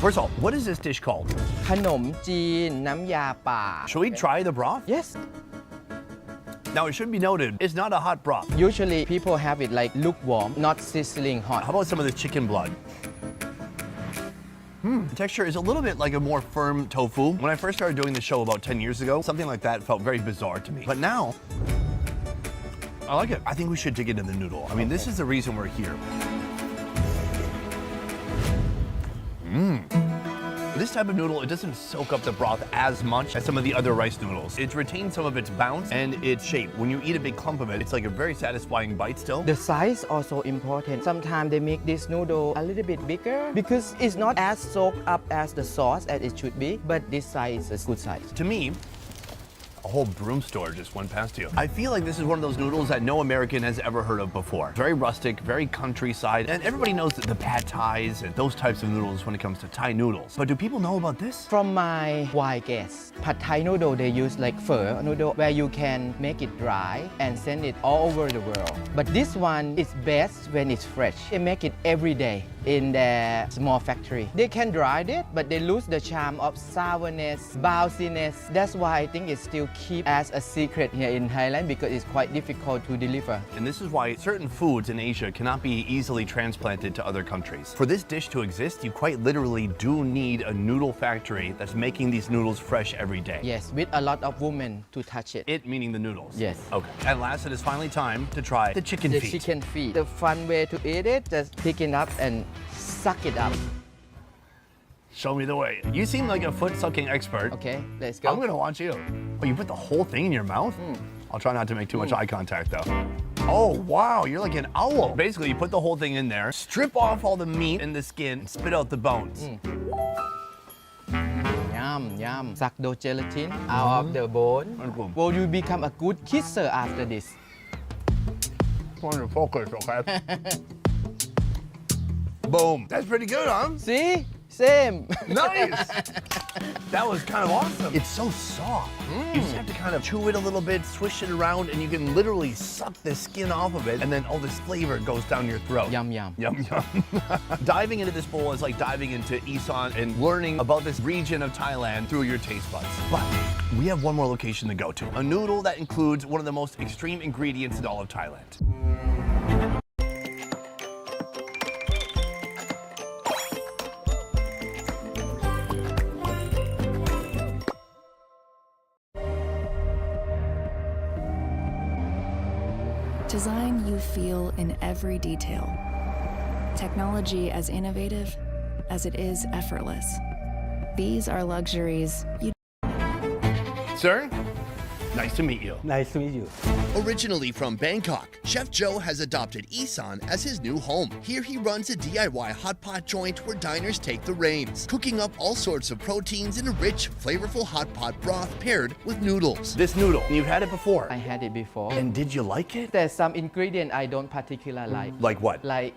First of all, what is this dish called? ขนมจีนน้ำยาป่า Should we try the broth? Yes. Now, it should be noted, it's not a hot broth. Usually, people have it like lukewarm, not sizzling hot. How about some of the chicken blood? The texture is a little bit like a more firm tofu. When I first started doing the show about 10 years ago, something like that felt very bizarre to me. But now, I like it. I think we should dig into the noodle. I mean, this is the reason we're here. This type of noodle, it doesn't soak up the broth as much as some of the other rice noodles. It retains some of its bounce and its shape. When you eat a big clump of it, it's like a very satisfying bite still. The size also important. Sometimes they make this noodle a little bit bigger because it's not as soaked up as the sauce as it should be, but this size is a good size. To me, a whole broom store just went past you. I feel like this is one of those noodles that no American has ever heard of before. Very rustic, very countryside, and everybody knows the pad thais and those types of noodles when it comes to Thai noodles. But do people know about this? From my wide guess, pad Thai noodle they use like pho noodle where you can make it dry and send it all over the world. But this one is best when it's fresh. They make it every day in their small factory. They can dry it, but they lose the charm of sourness, bounciness. That's why I think it's still keep as a secret here in Thailand because it's quite difficult to deliver. And this is why certain foods in Asia cannot be easily transplanted to other countries. For this dish to exist, you quite literally do need a noodle factory that's making these noodles fresh every day. Yes, with a lot of women to touch it. It meaning the noodles? Yes. Okay. And last, it is finally time to try the chicken feet. The chicken feet. The fun way to eat it, just pick it up and suck it up. Show me the way. You seem like a foot-sucking expert. Okay, let's go. I'm gonna watch you. Oh, you put the whole thing in your mouth? I'll try not to make too much eye contact though. Oh, wow, you're like an owl. Basically, you put the whole thing in there, strip off all the meat and the skin, and spit out the bones. Yum, yum. Suck the gelatin out of the bone. Will you become a good kisser after this? Trying to focus, okay? Boom. That's pretty good, huh? See? Same. Nice. That was kind of awesome. It's so soft. You just have to kind of chew it a little bit, swish it around, and you can literally suck the skin off of it, and then all this flavor goes down your throat. Yum, yum. Yum, yum. Diving into this bowl is like diving into Isan and learning about this region of Thailand through your taste buds. But we have one more location to go to. A noodle that includes one of the most extreme ingredients in all of Thailand. Design you feel in every detail. Technology as innovative as it is effortless. These are luxuries you... Sir, Nice to meet you. Nice to meet you. Originally from Bangkok, Chef Joe has adopted Isan as his new home. Here he runs a DIY hot pot joint where diners take the reins, cooking up all sorts of proteins in a rich, flavorful hot pot broth paired with noodles. This noodle, you've had it before? I had it before. And did you like it? There's some ingredient I don't particularly like. Like what? Like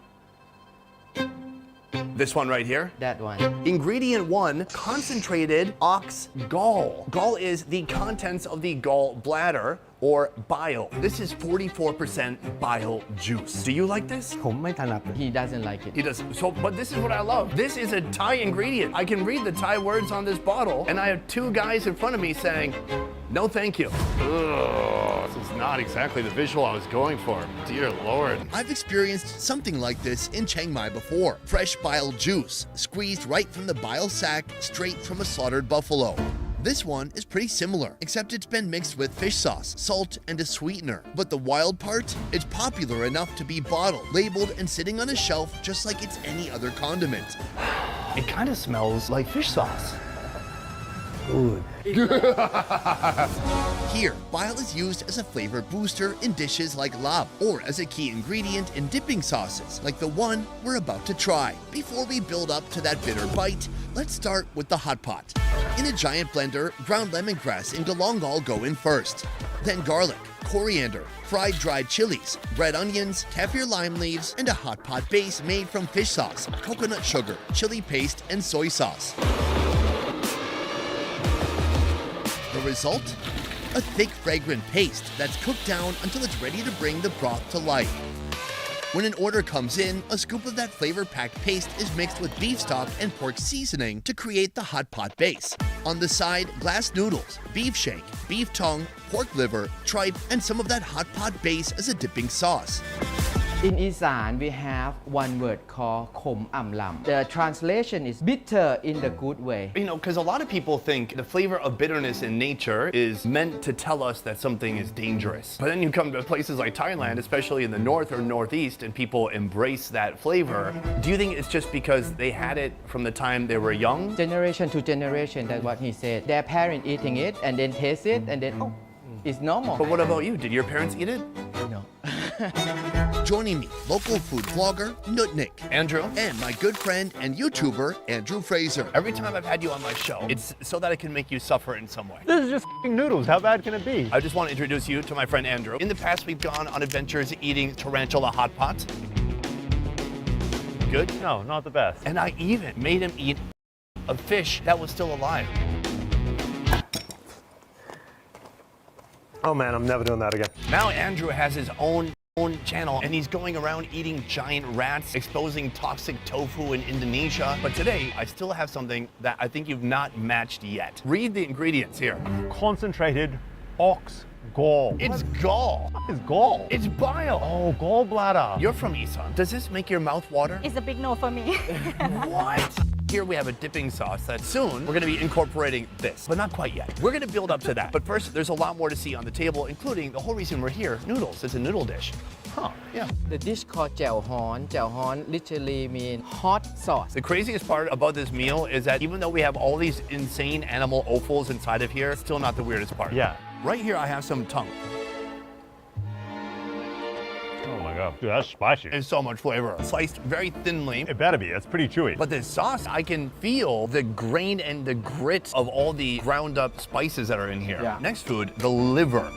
this one right here? that one. Ingredient 1, concentrated ox gall. Gall is the contents of the gall bladder or bile. This is 44% bile juice. Do you like this? ผมไม่ถนัด He doesn't like it. He does. So, but this is what I love. This is a Thai ingredient. I can read the Thai words on this bottle, and I have 2 guys in front of me saying, no thank you. Ugh, this is not exactly the visual I was going for. Dear Lord. I've experienced something like this in Chiang Mai before. Fresh bile juice, squeezed right from the bile sac, straight from a slaughtered buffalo. This one is pretty similar, except it's been mixed with fish sauce, salt, and a sweetener. But the wild part? It's popular enough to be bottled, labeled, and sitting on a shelf just like it's any other condiment. It kind of smells like fish sauce. Good. Here, bile is used as a flavor booster in dishes like lab, or as a key ingredient in dipping sauces, like the one we're about to try. Before we build up to that bitter bite, let's start with the hot pot. In a giant blender, ground lemongrass and galangal go in first. Then garlic, coriander, fried dried chilies, red onions, kaffir lime leaves, and a hot pot base made from fish sauce, coconut sugar, chili paste, and soy sauce. The result? A thick, fragrant paste that's cooked down until it's ready to bring the broth to life. When an order comes in, a scoop of that flavor-packed paste is mixed with beef stock and pork seasoning to create the hot pot base. On the side, glass noodles, beef shank, beef tongue, pork liver, tripe, and some of that hot pot base as a dipping sauce. In Isan, we have one word called khom am lam. The translation is bitter in the good way. You know, because a lot of people think the flavor of bitterness in nature is meant to tell us that something is dangerous. But then you come to places like Thailand, especially in the north or northeast, and people embrace that flavor. Do you think it's just because they had it from the time they were young? Generation to generation, that's what he said. Their parent eating it and then taste it and then, oh, it's normal. But what about you? Did your parents eat it? No. Joining me, local food vlogger, Nutnik. Andrew. And my good friend and YouTuber, Andrew Fraser. Every time I've had you on my show, it's so that I can make you suffer in some way. This is just noodles. How bad can it be? I just want to introduce you to my friend Andrew. In the past, we've gone on adventures eating tarantula hot pot. Good? No, not the best. And I even made him eat a fish that was still alive. Oh man, I'm never doing that again. Now Andrew has his own channel and he's going around eating giant rats, exposing toxic tofu in Indonesia. But today, I still have something that I think you've not matched yet. Read the ingredients here. Concentrated ox gall. It's gall. What is gall? It's bile. Oh, gallbladder. You're from Isan. Does this make your mouth water? It's a big no for me. What? Here we have a dipping sauce that soon we're going to be incorporating this, but not quite yet. We're going to build up to that. But first, there's a lot more to see on the table, including the whole reason we're here, noodles. It's a noodle dish. Huh, yeah. The dish called jiao hon. Jiao hon literally means hot sauce. The craziest part about this meal is that even though we have all these insane animal offals inside of here, it's still not the weirdest part. Yeah. Right here, I have some tongue. Oh my god, dude, that's spicy. It's so much flavor. Sliced very thinly. It better be, it's pretty chewy. But this sauce, I can feel the grain and the grit of all the ground up spices that are in here. Yeah. Next food, the liver.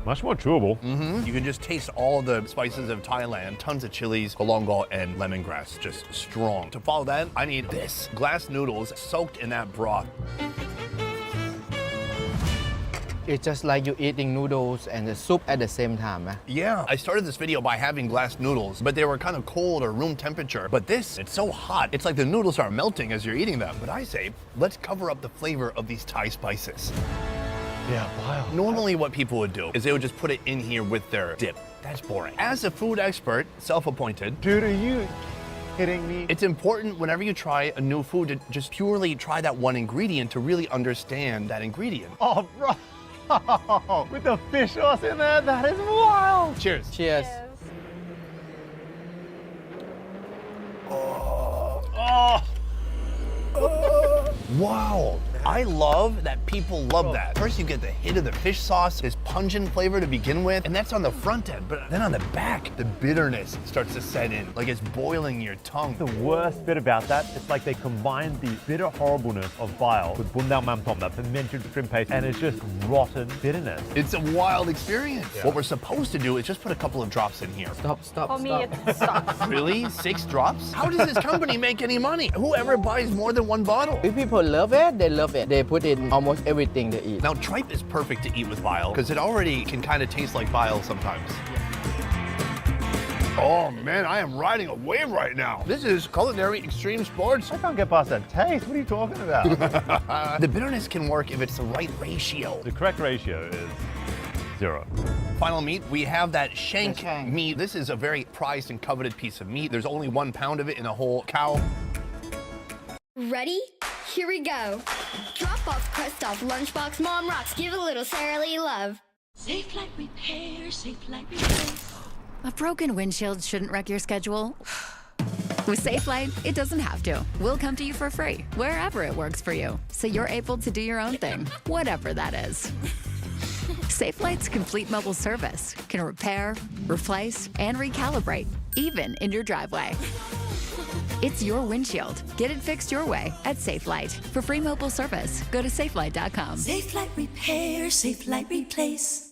Much more chewable. You can just taste all the spices of Thailand, tons of chilies, galangal, and lemongrass, just strong. To follow that, I need this. Glass noodles soaked in that broth. It's just like you eating noodles and the soup at the same time. Yeah, I started this video by having glass noodles, but they were kind of cold or room temperature. But this, it's so hot. It's like the noodles are melting as you're eating them. But I say, let's cover up the flavor of these Thai spices. Yeah, wow. Normally what people would do is they would just put it in here with their dip. That's boring. As a food expert, self-appointed. Dude, are you kidding me? It's important whenever you try a new food to just purely try that one ingredient to really understand that ingredient. Oh, bro. With the fish sauce in there, that is wild. Cheers. Cheers. Oh. Wow. I love that people love that. First, you get the hit of the fish sauce, this pungent flavor to begin with, and that's on the front end. But then on the back, the bitterness starts to set in, like it's boiling your tongue. The worst bit about that, it's like they combined the bitter horribleness of bile with bundao mam tom, that fermented shrimp paste, and it's just rotten bitterness. It's a wild experience. Yeah. What we're supposed to do is just put a couple of drops in here. For me, it's stop. Really? 6 drops? How does this company make any money? Whoever buys more than 1 bottle? If people love it, they love it. They put in almost everything they eat. Now, tripe is perfect to eat with bile because it already can kind of taste like bile sometimes. Oh man, I am riding a wave right now. This is culinary extreme sports. I can't get past that taste. What are you talking about? The bitterness can work if it's the right ratio. The correct ratio is 0. Final meat, we have that shank meat. This is a very prized and coveted piece of meat. There's only 1 pound of it in a whole cow. Ready? Here we go. Drop off, crust off, lunchbox, mom rocks. Give a little Sara Lee love. Safe Light Repair, Safe Light Replace. A broken windshield shouldn't wreck your schedule. With SafeLight, it doesn't have to. We'll come to you for free, wherever it works for you, so you're able to do your own thing, whatever that is. SafeLight's complete mobile service can repair, replace, and recalibrate, even in your driveway. It's your windshield. Get it fixed your way at SafeLight. For free mobile service, go to safelight.com. Safe Light Repair, Safe Light Replace.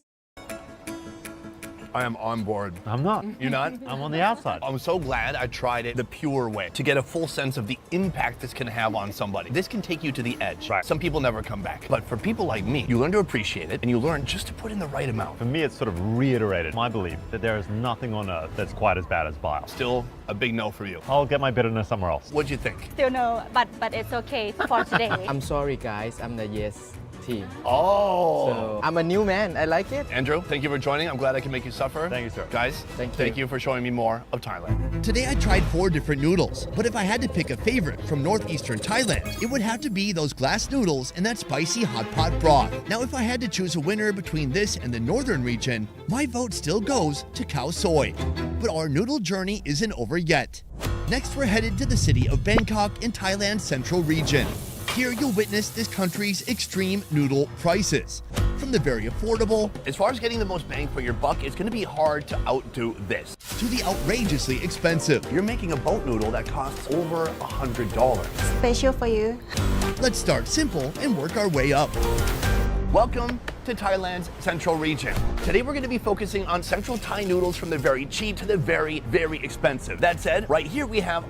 I am on board. I'm not. You're not? I'm on the outside. I'm so glad I tried it the pure way to get a full sense of the impact this can have on somebody. This can take you to the edge. Right. Some people never come back. But for people like me, you learn to appreciate it and you learn just to put in the right amount. For me, it's sort of reiterated my belief that there is nothing on earth that's quite as bad as bile. Still a big no for you. I'll get my bitterness somewhere else. What'd you think? Still no, but it's okay for today. I'm sorry, guys. I'm the yes team. Oh. So I'm a new man. I like it. Andrew, thank you for joining. I'm glad I can make you suffer. Thank you, sir. Guys, thank you for showing me more of Thailand. Today I tried 4 different noodles, but if I had to pick a favorite from northeastern Thailand, it would have to be those glass noodles and that spicy hot pot broth. Now, if I had to choose a winner between this and the northern region, my vote still goes to Khao Soi. But our noodle journey isn't over yet. Next, we're headed to the city of Bangkok in Thailand's central region. Here you'll witness this country's extreme noodle prices. From the very affordable, as far as getting the most bang for your buck, it's going to be hard to outdo this, to the outrageously expensive. You're making a boat noodle that costs over $100. Special for you. Let's start simple and work our way up. Welcome to Thailand's central region. Today we're going to be focusing on central Thai noodles from the very cheap to the very, very expensive. That said, right here we have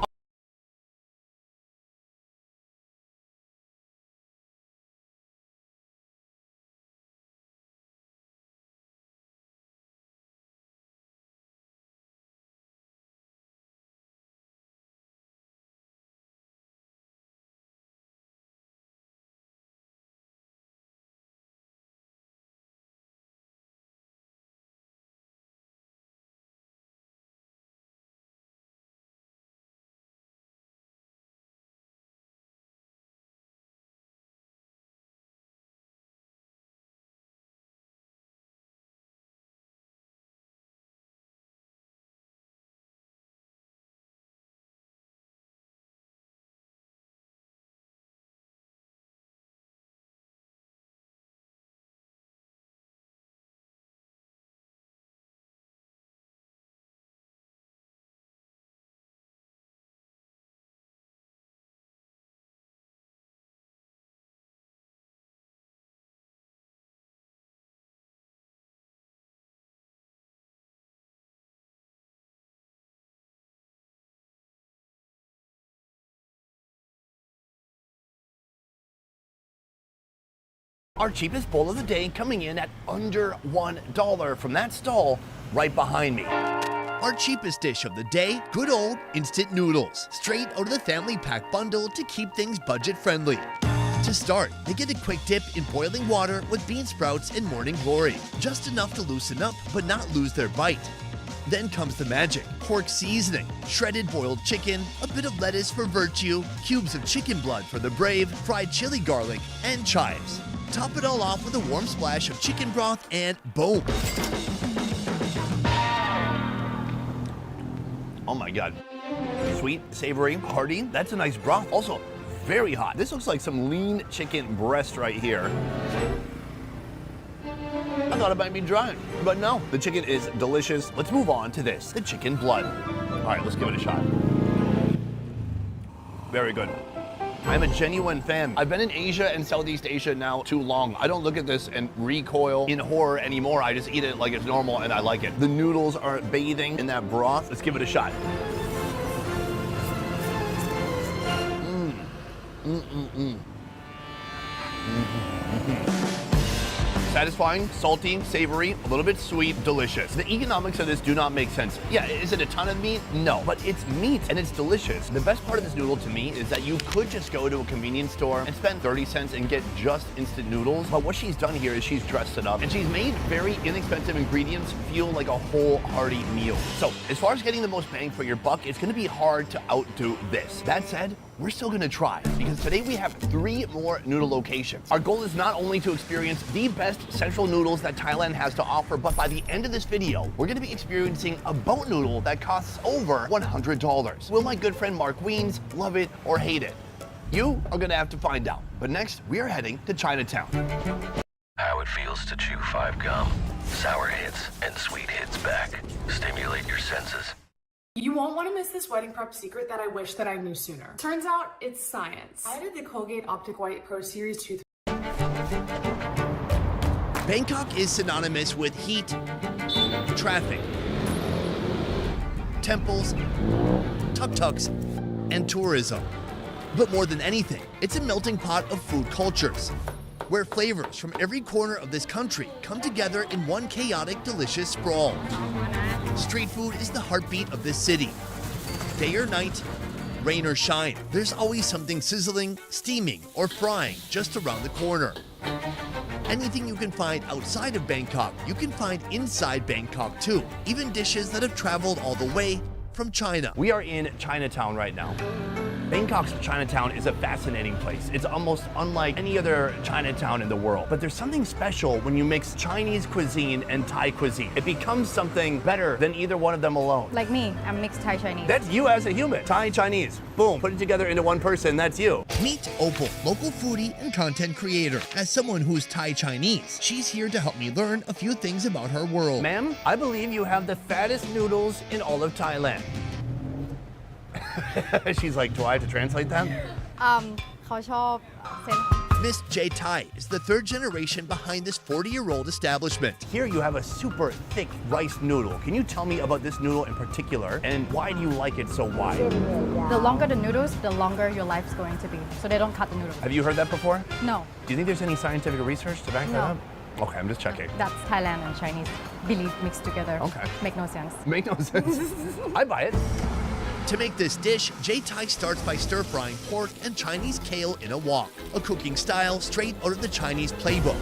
our cheapest bowl of the day coming in at under $1 from that stall right behind me. Our cheapest dish of the day, good old instant noodles, straight out of the family pack bundle to keep things budget friendly. To start, they get a quick dip in boiling water with bean sprouts and morning glory, just enough to loosen up but not lose their bite. Then comes the magic, pork seasoning, shredded boiled chicken, a bit of lettuce for virtue, cubes of chicken blood for the brave, fried chili garlic, and chives. Top it all off with a warm splash of chicken broth and boom. Oh my God. Sweet, savory, hearty. That's a nice broth. Also, very hot. This looks like some lean chicken breast right here. I thought it might be dry, but no. The chicken is delicious. Let's move on to this, the chicken blood. All right, let's give it a shot. Very good. I'm a genuine fan. I've been in Asia and Southeast Asia now too long. I don't look at this and recoil in horror anymore. I just eat it like it's normal and I like it. The noodles are bathing in that broth. Let's give it a shot. Satisfying, salty, savory, a little bit sweet, delicious. The economics of this do not make sense. Yeah, is it a ton of meat? No, but it's meat and it's delicious. The best part of this noodle to me is that you could just go to a convenience store and spend 30 cents and get just instant noodles. But what she's done here is she's dressed it up and she's made very inexpensive ingredients feel like a whole hearty meal. So as far as getting the most bang for your buck, it's gonna be hard to outdo this. That said, we're still gonna try because today we have 3 more noodle locations. Our goal is not only to experience the best central noodles that Thailand has to offer, but by the end of this video, we're gonna be experiencing a boat noodle that costs over $100. Will my good friend Mark Wiens love it or hate it? You are gonna have to find out. But next, we are heading to Chinatown. How it feels to chew 5 gum, sour hits and sweet hits back. Stimulate your senses. You won't want to miss this wedding prep secret that I wish that I knew sooner. Turns out it's science. I added the Colgate Optic White Pro Series toothpaste. Bangkok is synonymous with heat, traffic, temples, tuk-tuks, and tourism. But more than anything, it's a melting pot of food cultures, where flavors from every corner of this country come together in one chaotic, delicious sprawl. Street food is the heartbeat of this city. Day or night, rain or shine, there's always something sizzling, steaming, or frying just around the corner. Anything you can find outside of Bangkok, you can find inside Bangkok too. Even dishes that have traveled all the way from China. We are in Chinatown right now. Bangkok's Chinatown is a fascinating place. It's almost unlike any other Chinatown in the world. But there's something special when you mix Chinese cuisine and Thai cuisine. It becomes something better than either one of them alone. Like me, I'm mixed Thai Chinese. That's you as a human. Thai Chinese. Boom. Put it together into one person. That's you. Meet Opal, local foodie and content creator. As someone who's Thai Chinese, she's here to help me learn a few things about her world. Ma'am, I believe you have the fattest noodles in all of Thailand. She's like, do I have to translate that? เขาชอบเส้น Miss J Thai is the 3rd generation behind this 40-year-old establishment. Here you have a super thick rice noodle. Can you tell me about this noodle in particular and why do you like it so wide? The longer the noodles, the longer your life's going to be. So they don't cut the noodles. Have you heard that before? No. Do you think there's any scientific research to back that up? Okay, I'm just checking. That's Thailand and Chinese belief mixed together. Okay. Make no sense. Make no sense. I buy it. To make this dish, J Thai starts by stir-frying pork and Chinese kale in a wok, a cooking style straight out of the Chinese playbook.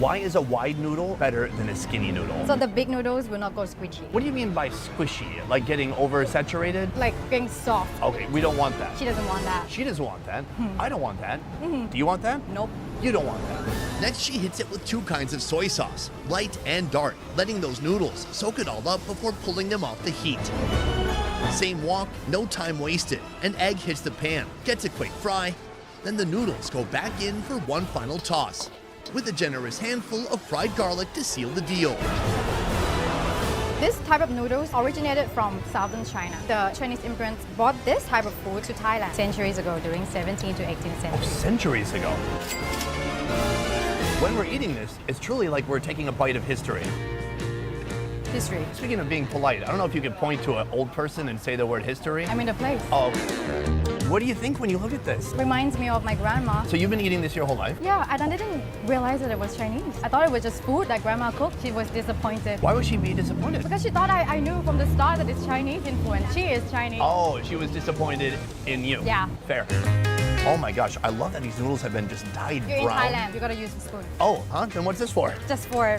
Why is a wide noodle better than a skinny noodle? So the big noodles will not go squishy. What do you mean by squishy? Like getting oversaturated? Like getting soft. Okay, we don't want that. She doesn't want that. She doesn't want that. I don't want that. Do you want that? Nope. You don't want that. Next, she hits it with 2 kinds of soy sauce, light and dark, letting those noodles soak it all up before pulling them off the heat. Same wok, no time wasted. An egg hits the pan, gets a quick fry, then the noodles go back in for one final toss, with a generous handful of fried garlic to seal the deal. This type of noodles originated from southern China. The Chinese immigrants brought this type of food to Thailand centuries ago during 17th to 18th century. Centuries ago. When we're eating this, it's truly like we're taking a bite of history. History. Speaking of being polite, I don't know if you could point to an old person and say the word history. I'm in a place. Oh. What do you think when you look at this? Reminds me of my grandma. So you've been eating this your whole life? Yeah, and I didn't realize that it was Chinese. I thought it was just food that grandma cooked. She was disappointed. Why would she be disappointed? Because she thought I knew from the start that it's Chinese influence. She is Chinese. Oh, she was disappointed in you. Yeah. Fair. Oh my gosh, I love that these noodles have been just dyed You're brown. in Thailand, you gotta use the spoon. Oh, huh? Then what's this for? Just for...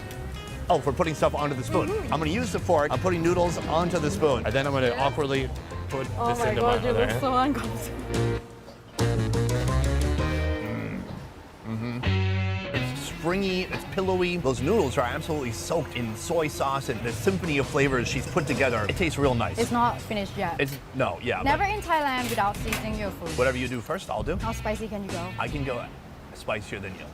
Oh, for putting stuff onto the spoon. I'm gonna use the fork, I'm putting noodles onto the spoon. And then I'm gonna awkwardly put this into my you look so uncomfortable. It's springy, it's pillowy. Those noodles are absolutely soaked in soy sauce and the symphony of flavors she's put together. It tastes real nice. It's not finished yet. No, yeah. Never in Thailand without seasoning your food. Whatever you do first, I'll do. How spicy can you go? I can go spicier than you.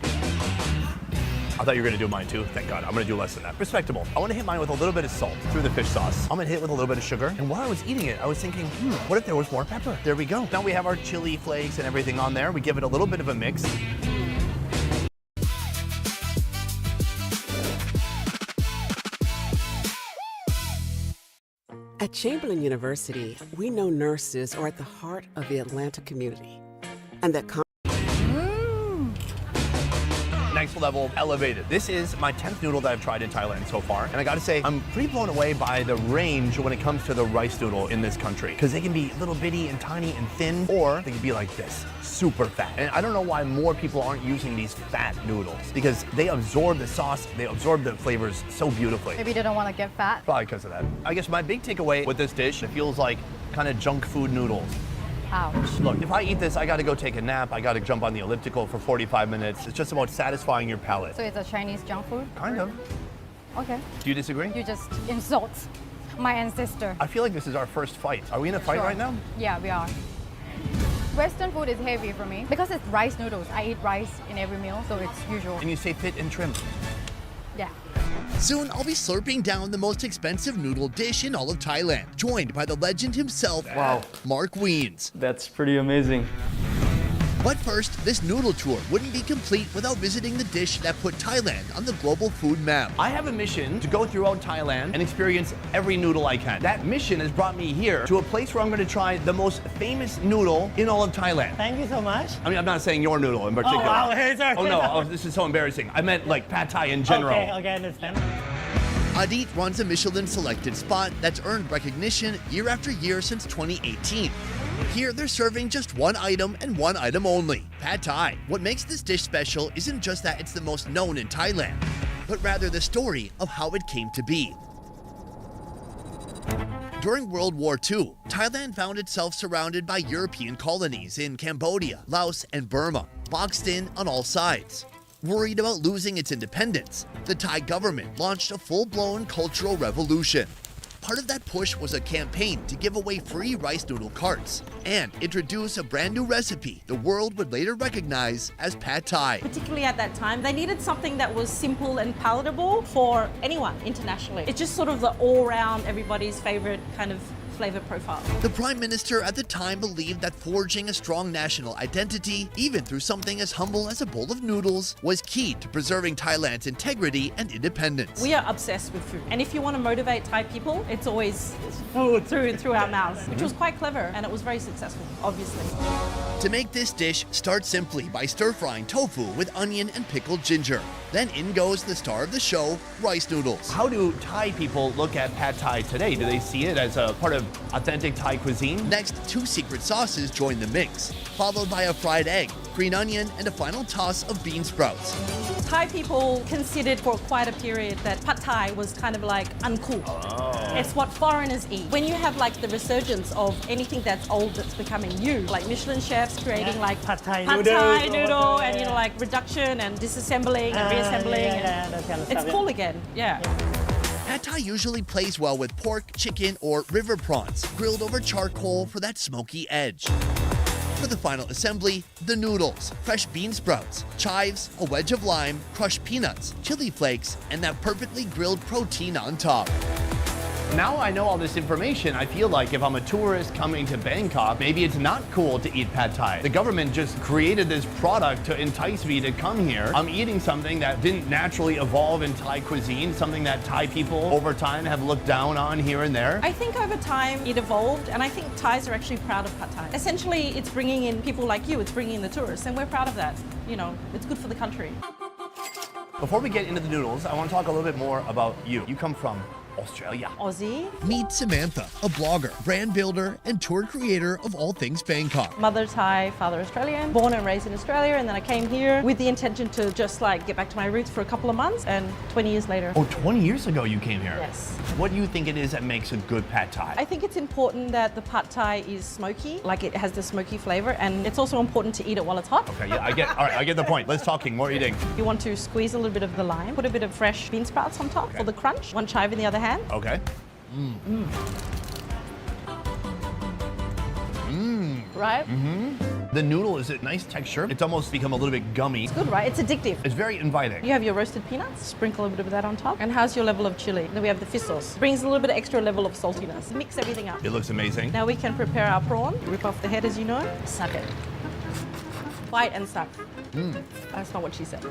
I thought you were gonna do mine too. Thank God. I'm gonna do less than that. Respectable. I wanna hit mine with a little bit of salt through the fish sauce. I'm gonna hit it with a little bit of sugar. And while I was eating it, I was thinking, what if there was more pepper? There we go. Now we have our chili flakes and everything on there. We give it a little bit of a mix. At Chamberlain University, we know nurses are at the heart of the Atlanta community, and that Next level elevated. This is my 10th noodle that I've tried in Thailand so far. And I gotta say, I'm pretty blown away by the range when it comes to the rice noodle in this country. Because they can be little bitty and tiny and thin, or they can be like this, super fat. And I don't know why more people aren't using these fat noodles, because they absorb the sauce, they absorb the flavors so beautifully. Maybe they don't want to get fat. Probably because of that. I guess my big takeaway with this dish, it feels like kind of junk food noodles. Ouch. Look, if I eat this, I gotta go take a nap, I gotta jump on the elliptical for 45 minutes. It's just about satisfying your palate. So it's a Chinese junk food? Kind of. Okay. Do you disagree? You just insult my ancestor. I feel like this is our first fight. Are we in a fight right now? Yeah, we are. Western food is heavy for me because it's rice noodles. I eat rice in every meal, so it's usual. And you say fit and trim. Yeah. Soon, I'll be slurping down the most expensive noodle dish in all of Thailand, joined by the legend himself, Mark Wiens. That's pretty amazing. But first, this noodle tour wouldn't be complete without visiting the dish that put Thailand on the global food map. I have a mission to go throughout Thailand and experience every noodle I can. That mission has brought me here to a place where I'm going to try the most famous noodle in all of Thailand. Thank you so much. I mean, I'm not saying your noodle in particular. Oh, wow. Hey, sorry. Oh, no. Oh, this is so embarrassing. I meant like pad thai in general. Okay, I understand. Adit runs a Michelin-selected spot that's earned recognition year after year since 2018. Here, they're serving just one item and one item only, pad thai. What makes this dish special isn't just that it's the most known in Thailand, but rather the story of how it came to be. During World War II, Thailand found itself surrounded by European colonies in Cambodia, Laos, and Burma, boxed in on all sides. Worried about losing its independence, the Thai government launched a full-blown cultural revolution. Part of that push was a campaign to give away free rice noodle carts and introduce a brand new recipe the world would later recognize as pad thai. Particularly at that time, they needed something that was simple and palatable for anyone internationally. It's just sort of the all-round, everybody's favorite kind of flavor profile. The Prime Minister at the time believed that forging a strong national identity, even through something as humble as a bowl of noodles, was key to preserving Thailand's integrity and independence. We are obsessed with food. And if you want to motivate Thai people, it's always food through and through our mouths, which was quite clever, and it was very successful, obviously. To make this dish, start simply by stir-frying tofu with onion and pickled ginger. Then in goes the star of the show, rice noodles. How do Thai people look at pad thai today? Do they see it as a part of authentic Thai cuisine? Next, 2 secret sauces join the mix, followed by a fried egg, green onion, and a final toss of bean sprouts. Thai people considered for quite a period that pad thai was kind of like uncool. It's what foreigners eat. When you have like the resurgence of anything that's old that's becoming new, like Michelin chefs creating like pad thai noodle and you know like reduction and disassembling and reassembling. That kind of it's stuff, cool again, yeah. Pad thai usually plays well with pork, chicken, or river prawns, grilled over charcoal for that smoky edge. For the final assembly, the noodles, fresh bean sprouts, chives, a wedge of lime, crushed peanuts, chili flakes, and that perfectly grilled protein on top. Now I know all this information, I feel like if I'm a tourist coming to Bangkok, maybe it's not cool to eat pad thai. The government just created this product to entice me to come here. I'm eating something that didn't naturally evolve in Thai cuisine, something that Thai people over time have looked down on here and there. I think over time it evolved, and I think Thais are actually proud of pad thai. Essentially, it's bringing in people like you, it's bringing in the tourists, and we're proud of that. You know, it's good for the country. Before we get into the noodles, I want to talk a little bit more about you. You come from Australia. Aussie. Meet Samantha, a blogger, brand builder, and tour creator of all things Bangkok. Mother Thai, father Australian. Born and raised in Australia, and then I came here with the intention to just like get back to my roots for a couple of months, and 20 years later. Oh, 20 years ago you came here? Yes. What do you think it is that makes a good pad thai? I think it's important that the pad thai is smoky, like it has the smoky flavor, and it's also important to eat it while it's hot. Okay, yeah, all right, I get the point. Let's talking, more eating. You want to squeeze a little bit of the lime, put a bit of fresh bean sprouts on top for the crunch, one chive in the other hand. Okay. Right? The noodle is a nice texture. It's almost become a little bit gummy. It's good, right? It's addictive. It's very inviting. You have your roasted peanuts, sprinkle a bit of that on top. And how's your level of chili? Then we have the fish sauce. Brings a little bit of extra level of saltiness. Mix everything up. It looks amazing. Now we can prepare our prawn. Rip off the head, as you know. Suck it. Bite and suck. That's not what she said.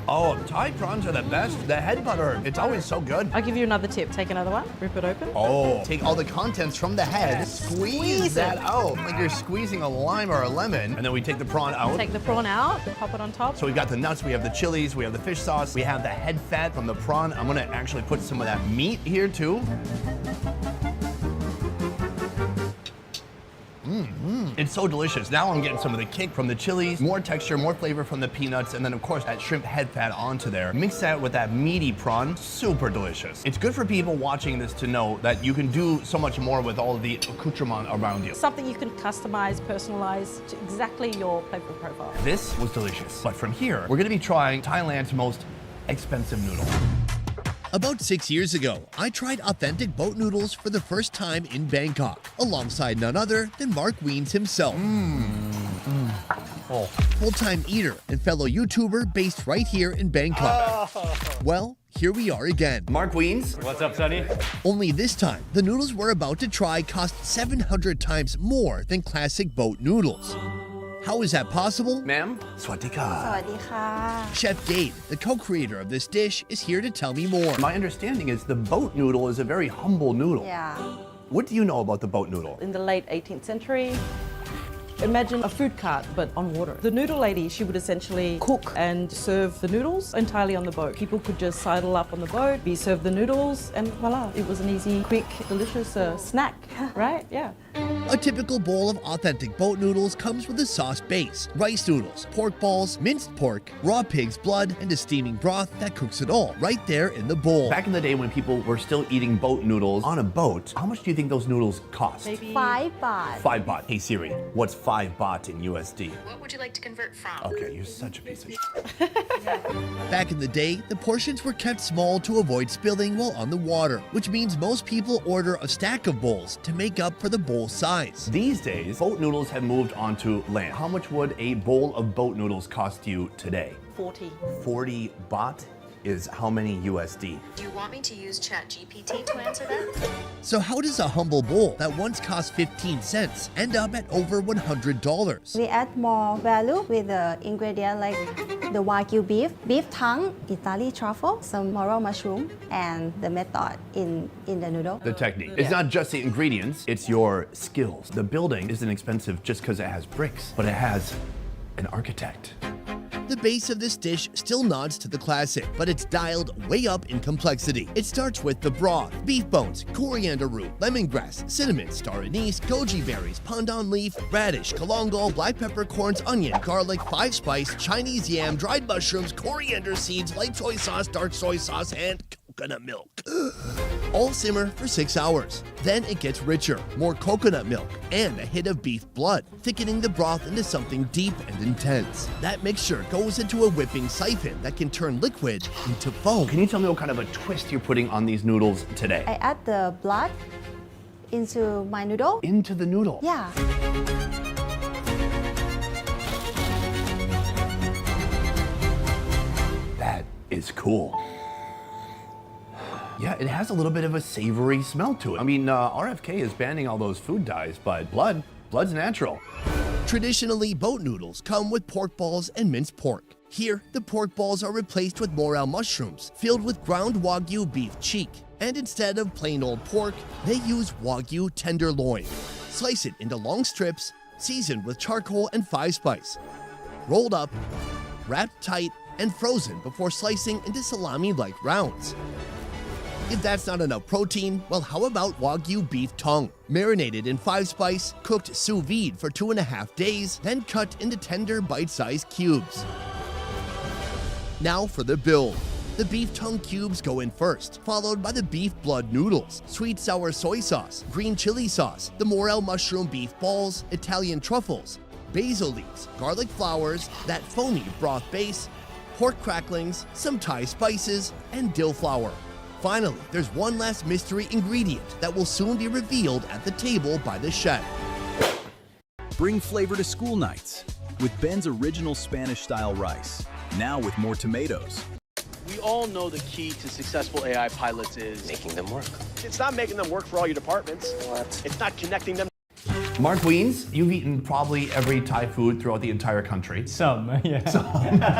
Oh, Thai prawns are the best. The head butter, it's always so good. I'll give you another tip. Take another one, rip it open. Oh, take all the contents from the head, squeeze that out like you're squeezing a lime or a lemon, and then we take the prawn out. Take the prawn out, pop it on top. So we've got the nuts, we have the chilies, we have the fish sauce, we have the head fat from the prawn. I'm gonna actually put some of that meat here too. It's so delicious. Now I'm getting some of the kick from the chilies, more texture, more flavor from the peanuts, and then of course that shrimp head fat onto there. Mix that with that meaty prawn, super delicious. It's good for people watching this to know that you can do so much more with all of the accoutrement around you. Something you can customize, personalize to exactly your playful profile. This was delicious. But from here, we're gonna be trying Thailand's most expensive noodle. About 6 years ago, I tried authentic boat noodles for the first time in Bangkok, alongside none other than Mark Wiens himself. Full-time eater and fellow YouTuber based right here in Bangkok. Well, here we are again. Mark Wiens. What's up, Sonny? Only this time, the noodles we're about to try cost 700 times more than classic boat noodles. How is that possible? Ma'am? Swatika. Sawadika. Chef Gade, the co-creator of this dish, is here to tell me more. My understanding is the boat noodle is a very humble noodle. Yeah. What do you know about the boat noodle? In the late 18th century, imagine a food cart, but on water. The noodle lady, she would essentially cook and serve the noodles entirely on the boat. People could just sidle up on the boat, be served the noodles, and voila. It was an easy, quick, delicious snack, right? Yeah. A typical bowl of authentic boat noodles comes with a sauce base, rice noodles, pork balls, minced pork, raw pig's blood, and a steaming broth that cooks it all right there in the bowl. Back in the day when people were still eating boat noodles on a boat, how much do you think those noodles cost? Maybe 5 baht. 5 baht. Hey Siri, what's 5 baht in USD? What would you like to convert from? Okay, you're such a piece of Back in the day, the portions were kept small to avoid spilling while on the water, which means most people order a stack of bowls to make up for the bowl size. These days, boat noodles have moved onto land. How much would a bowl of boat noodles cost you today? 40. 40 baht is how many USD? Do you want me to use ChatGPT to answer that? So how does a humble bowl that once cost 15 cents end up at over $100? We add more value with the ingredient like the Wagyu beef, beef tongue, Italy truffle, some morel mushroom, and the method in the noodle. The technique. It's not just the ingredients, it's your skills. The building isn't expensive just because it has bricks, but it has an architect. The base of this dish still nods to the classic, but it's dialed way up in complexity. It starts with the broth, beef bones, coriander root, lemongrass, cinnamon, star anise, goji berries, pandan leaf, radish, galangal, black peppercorns, onion, garlic, 5-spice, Chinese yam, dried mushrooms, coriander seeds, light soy sauce, dark soy sauce, and coconut milk. All simmer for 6 hours. Then it gets richer, more coconut milk, and a hit of beef blood, thickening the broth into something deep and intense. That mixture goes into a whipping siphon that can turn liquid into foam. Can you tell me what kind of a twist you're putting on these noodles today? I add the blood into my noodle. Into the noodle? Yeah. That is cool. Yeah, it has a little bit of a savory smell to it. I mean, RFK is banning all those food dyes, but blood's natural. Traditionally, boat noodles come with pork balls and minced pork. Here, the pork balls are replaced with morel mushrooms, filled with ground Wagyu beef cheek. And instead of plain old pork, they use Wagyu tenderloin. Slice it into long strips, seasoned with charcoal and 5-spice. Rolled up, wrapped tight, and frozen before slicing into salami-like rounds. If that's not enough protein, well, how about Wagyu beef tongue? Marinated in 5-spice, cooked sous vide for 2.5 days, then cut into tender bite-sized cubes. Now for the build. The beef tongue cubes go in first, followed by the beef blood noodles, sweet sour soy sauce, green chili sauce, the morel mushroom beef balls, Italian truffles, basil leaves, garlic flowers, that foamy broth base, pork cracklings, some Thai spices, and dill flour. Finally, there's one last mystery ingredient that will soon be revealed at the table by the chef. Bring flavor to school nights with Ben's original Spanish-style rice, now with more tomatoes. We all know the key to successful AI pilots is making them work. It's not making them work for all your departments. What? It's not connecting them. Mark Wiens, you've eaten probably every Thai food throughout the entire country. Some, yeah.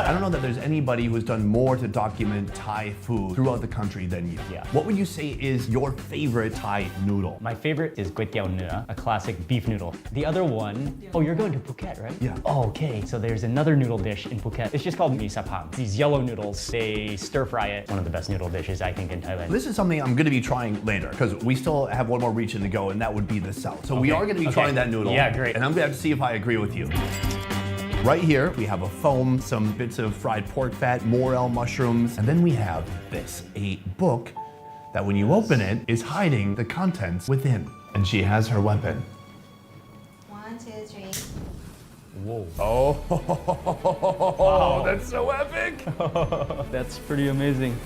I don't know that there's anybody who's done more to document Thai food throughout the country than you. Yeah. What would you say is your favorite Thai noodle? My favorite is Kway Teow Nua, a classic beef noodle. The other one, oh, you're going to Phuket, right? Yeah. Oh, okay. So there's another noodle dish in Phuket. It's just called mee sapang. These yellow noodles, they stir fry it. One of the best noodle dishes, I think, in Thailand. This is something I'm going to be trying later because we still have one more region to go, and that would be the south. So we are going to be trying that noodle. Yeah, great. And I'm going to have to see if I agree with you. Right here, we have a foam, some bits of fried pork fat, morel mushrooms, and then we have this, a book that when you open it is hiding the contents within. And she has her weapon. 1, 2, 3. Whoa. Oh, wow. That's so epic. That's pretty amazing.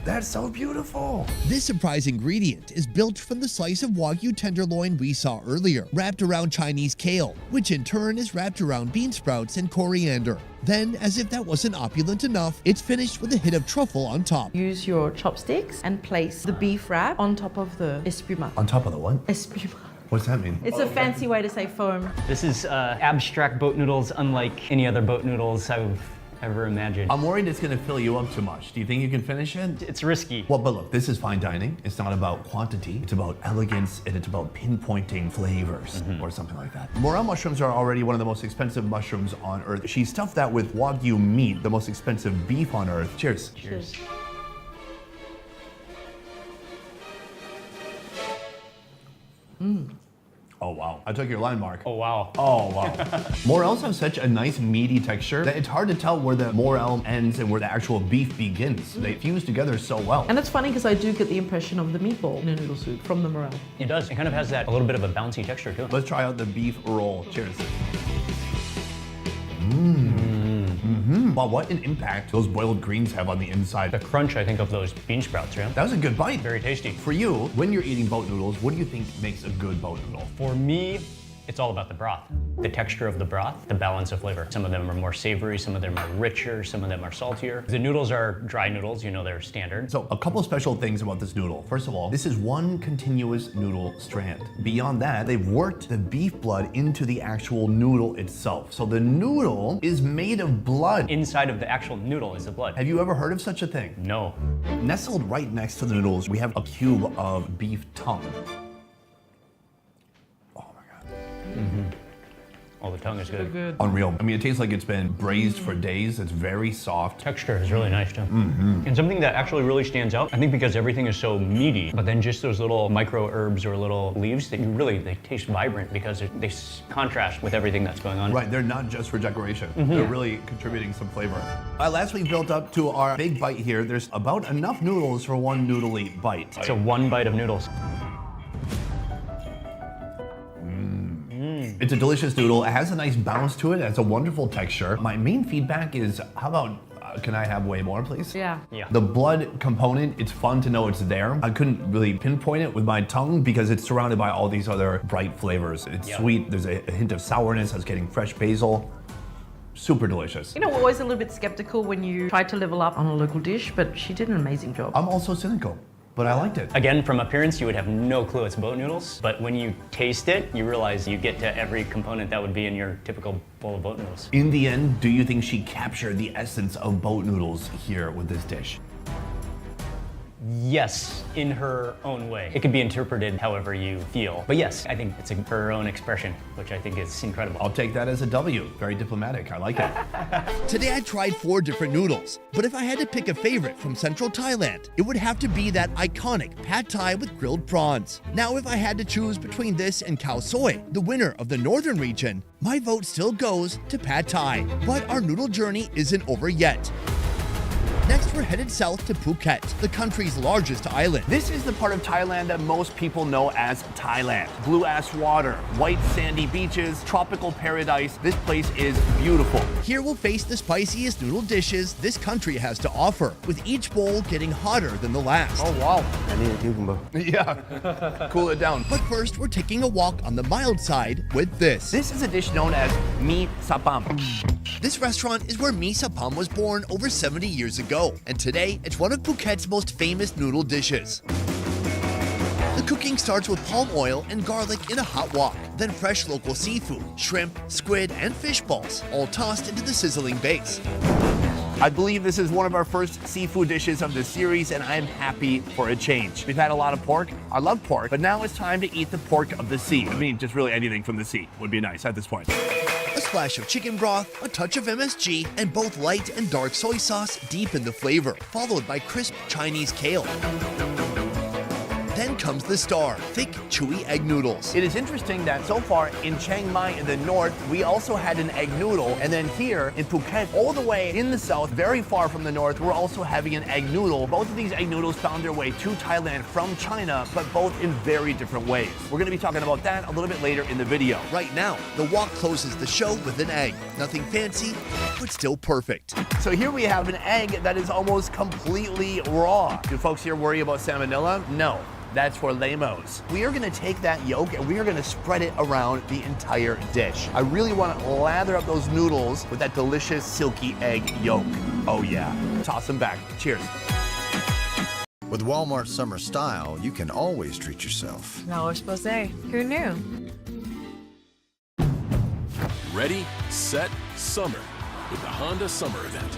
That's so beautiful. This surprise ingredient is built from the slice of Wagyu tenderloin we saw earlier, wrapped around Chinese kale, which in turn is wrapped around bean sprouts and coriander. Then, as if that wasn't opulent enough, it's finished with a hit of truffle on top. Use your chopsticks and place the beef wrap on top of the espuma. On top of the what? Espuma. What's that mean? It's a fancy way to say foam. This is abstract boat noodles, unlike any other boat noodles I've ever imagined. I'm worried it's going to fill you up too much. Do you think you can finish it? It's risky. Well, but look, this is fine dining. It's not about quantity. It's about elegance, and it's about pinpointing flavors or something like that. Morel mushrooms are already one of the most expensive mushrooms on earth. She stuffed that with Wagyu meat, the most expensive beef on earth. Cheers. Cheers. Oh, wow. I took your line, Mark. Oh, wow. Oh, wow. Morels have such a nice meaty texture that it's hard to tell where the morel ends and where the actual beef begins. They fuse together so well. And it's funny because I do get the impression of the meatball in a noodle soup from the morel. It does. It kind of has that a little bit of a bouncy texture too. Let's try out the beef roll. Cheers. Wow, what an impact those boiled greens have on the inside. The crunch, I think, of those bean sprouts, yeah? That was a good bite. Very tasty. For you, when you're eating boat noodles, what do you think makes a good boat noodle? For me, it's all about the broth. The texture of the broth, the balance of flavor. Some of them are more savory, some of them are richer, some of them are saltier. The noodles are dry noodles, you know, they're standard. So a couple special things about this noodle. First of all, this is one continuous noodle strand. Beyond that, they've worked the beef blood into the actual noodle itself. So the noodle is made of blood. Inside of the actual noodle is the blood. Have you ever heard of such a thing? No. Nestled right next to the noodles, we have a cube of beef tongue. Oh, the tongue is good. Unreal. I mean, it tastes like it's been braised for days. It's very soft. Texture is really nice too. And something that actually really stands out, I think because everything is so meaty, but then just those little micro herbs or little leaves that they taste vibrant because they contrast with everything that's going on. Right, they're not just for decoration. They're really contributing some flavor. Last we built up to our big bite here. There's about enough noodles for one noodly bite. So one bite of noodles. It's a delicious noodle. It has a nice bounce to it. It has a wonderful texture. My main feedback is, how about, can I have way more, please? Yeah. The blood component, it's fun to know it's there. I couldn't really pinpoint it with my tongue because it's surrounded by all these other bright flavors. It's sweet, there's a hint of sourness. I was getting fresh basil. Super delicious. You know, we're always a little bit skeptical when you try to level up on a local dish, but she did an amazing job. I'm also cynical, but I liked it. Again, from appearance, you would have no clue it's boat noodles, but when you taste it, you realize you get to every component that would be in your typical bowl of boat noodles. In the end, do you think she captured the essence of boat noodles here with this dish? Yes, in her own way. It could be interpreted however you feel. But yes, I think it's her own expression, which I think is incredible. I'll take that as a W. Very diplomatic. I like it. Today I tried 4 different noodles, but if I had to pick a favorite from central Thailand, it would have to be that iconic pad thai with grilled prawns. Now if I had to choose between this and khao soi, the winner of the northern region, my vote still goes to pad thai. But our noodle journey isn't over yet. Next, we're headed south to Phuket, the country's largest island. This is the part of Thailand that most people know as Thailand. Blue-ass water, white sandy beaches, tropical paradise. This place is beautiful. Here we'll face the spiciest noodle dishes this country has to offer, with each bowl getting hotter than the last. Oh, wow. I need a cucumber. Yeah. Cool it down. But first, we're taking a walk on the mild side with this. This is a dish known as mee sapam. This restaurant is where mee sapam was born over 70 years ago, and today it's one of Phuket's most famous noodle dishes. The cooking starts with palm oil and garlic in a hot wok, then fresh local seafood, shrimp, squid, and fish balls, all tossed into the sizzling base. I believe this is one of our first seafood dishes of the series, and I'm happy for a change. We've had a lot of pork. I love pork, but now it's time to eat the pork of the sea. I mean, just really anything from the sea would be nice at this point. A splash of chicken broth, a touch of MSG, and both light and dark soy sauce deepen the flavor, followed by crisp Chinese kale. Then comes the star, thick, chewy egg noodles. It is interesting that so far in Chiang Mai in the north, we also had an egg noodle. And then here in Phuket, all the way in the south, very far from the north, we're also having an egg noodle. Both of these egg noodles found their way to Thailand from China, but both in very different ways. We're going to be talking about that a little bit later in the video. Right now, the wok closes the show with an egg. Nothing fancy, but still perfect. So here we have an egg that is almost completely raw. Do folks here worry about salmonella? No. That's for lamos. We are gonna take that yolk and we are gonna spread it around the entire dish. I really wanna lather up those noodles with that delicious silky egg yolk. Oh yeah. Toss them back. Cheers. With Walmart Summer Style, you can always treat yourself. No expose. Who knew? Ready, set, summer with the Honda Summer Event.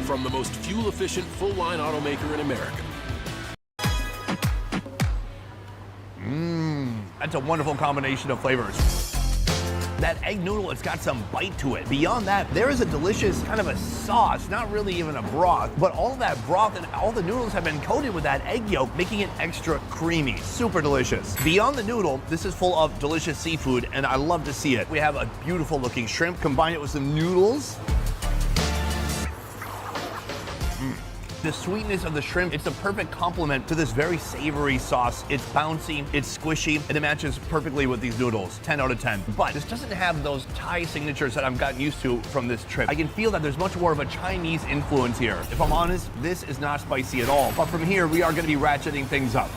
From the most fuel-efficient full-line automaker in America. That's a wonderful combination of flavors. That egg noodle, it's got some bite to it. Beyond that, there is a delicious kind of a sauce, not really even a broth, but all of that broth and all the noodles have been coated with that egg yolk, making it extra creamy. Super delicious. Beyond the noodle, this is full of delicious seafood, and I love to see it. We have a beautiful looking shrimp, combine it with some noodles. The sweetness of the shrimp, it's a perfect complement to this very savory sauce. It's bouncy, it's squishy, and it matches perfectly with these noodles. 10 out of 10. But this doesn't have those Thai signatures that I've gotten used to from this trip. I can feel that there's much more of a Chinese influence here. If I'm honest, this is not spicy at all. But from here, we are gonna be ratcheting things up.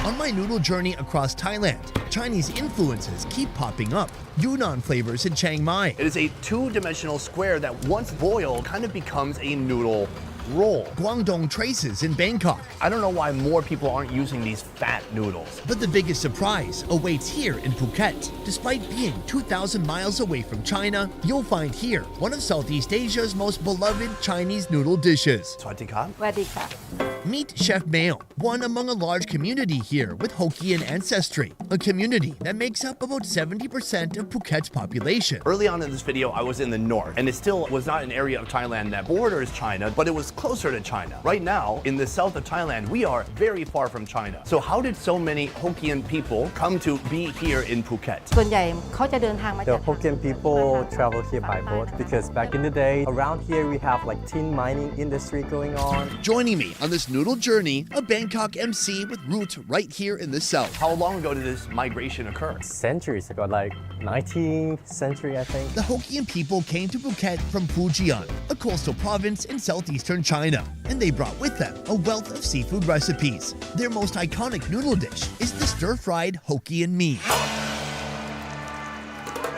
On my noodle journey across Thailand, Chinese influences keep popping up. Yunnan flavors in Chiang Mai. It is a two-dimensional square that once boiled kind of becomes a noodle roll. Guangdong traces in Bangkok. I don't know why more people aren't using these fat noodles. But the biggest surprise awaits here in Phuket. Despite being 2,000 miles away from China, you'll find here one of Southeast Asia's most beloved Chinese noodle dishes. Swatika? Swadika. Meet Chef Meo, one among a large community here with Hokkien ancestry, a community that makes up about 70% of Phuket's population. Early on in this video, I was in the north, and it still was not an area of Thailand that borders China, but it was closer to China. Right now, in the south of Thailand, we are very far from China. So how did so many Hokkien people come to be here in Phuket? ส่วนใหญ่เขาจะเดินทางมา The จาก Hokkien people travel here by boat because back in the day, around here we have like tin mining industry going on. Joining me on this noodle journey, a Bangkok MC with roots right here in the south. How long ago did this migration occur? Centuries ago, like 19th century, I think. The Hokkien people came to Phuket from Fujian, a coastal province in southeastern China, and they brought with them a wealth of seafood recipes. Their most iconic noodle dish is the stir-fried Hokkien mee.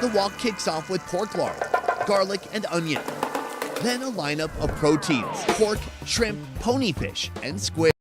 The wok kicks off with pork lard, garlic, and onion. Then a lineup of proteins: pork, shrimp, ponyfish, and squid.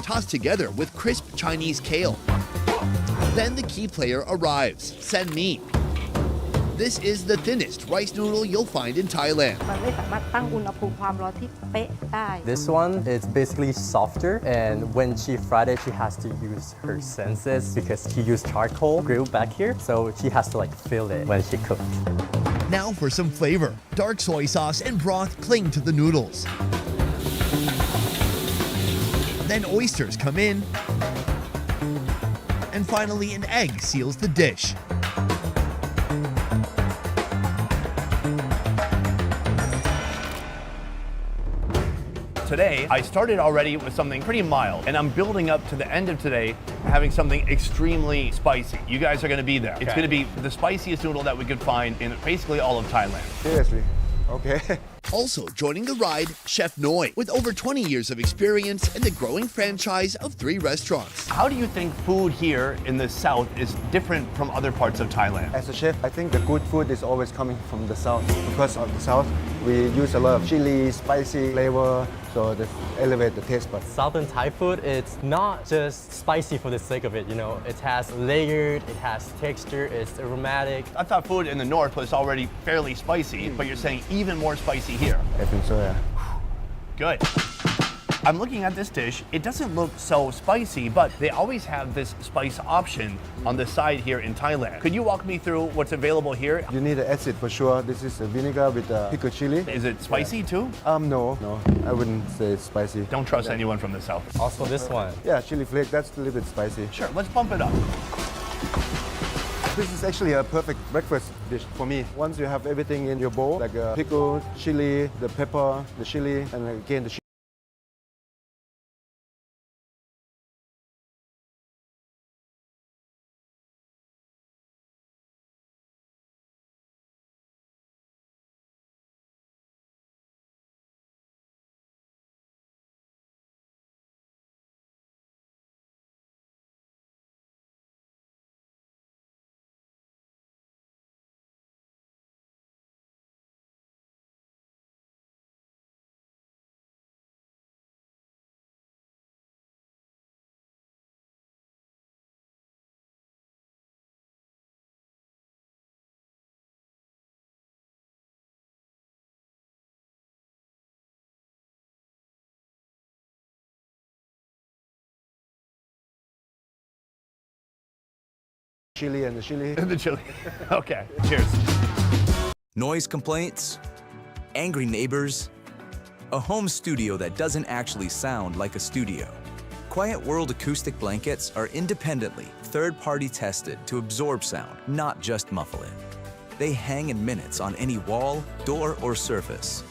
tossed together with crisp Chinese kale. Then the key player arrives, sen mi. This is the thinnest rice noodle you'll find in Thailand. This one is basically softer, and when she fried it, she has to use her senses because she used charcoal grilled back here, so she has to like feel it when she cooked. Now for some flavor. Dark soy sauce and broth cling to the noodles. Then oysters come in. And finally, an egg seals the dish. Today, I started already with something pretty mild, and I'm building up to the end of today having something extremely spicy. You guys are gonna be there. It's gonna be the spiciest noodle that we could find in basically all of Thailand. Seriously? Okay. Also joining the ride, Chef Noi, with over 20 years of experience and a growing franchise of 3 restaurants. How do you think food here in the south is different from other parts of Thailand? As a chef, I think the good food is always coming from the south. Because of the south, we use a lot of chili, spicy flavor, so that elevate the taste buds. Southern Thai food, it's not just spicy for the sake of it, you know. It has layered, it has texture, it's aromatic. I thought food in the north was already fairly spicy, but you're saying even more spicy here. I think so, yeah. Good. I'm looking at this dish. It doesn't look so spicy, but they always have this spice option on the side here in Thailand. Could you walk me through what's available here? You need the acid for sure. This is a vinegar with pickled chili. Is it spicy too? No, I wouldn't say it's spicy. Don't trust anyone from the south. Also this one. Yeah, chili flake, that's a little bit spicy. Sure, let's bump it up. This is actually a perfect breakfast dish for me. Once you have everything in your bowl, like pickle, chili, the pepper, the chili, and again the chili and the chili. The chili. Okay, cheers. Noise complaints, angry neighbors, a home studio that doesn't actually sound like a studio. Quiet World acoustic blankets are independently, third-party tested to absorb sound, not just muffle it. They hang in minutes on any wall, door, or surface.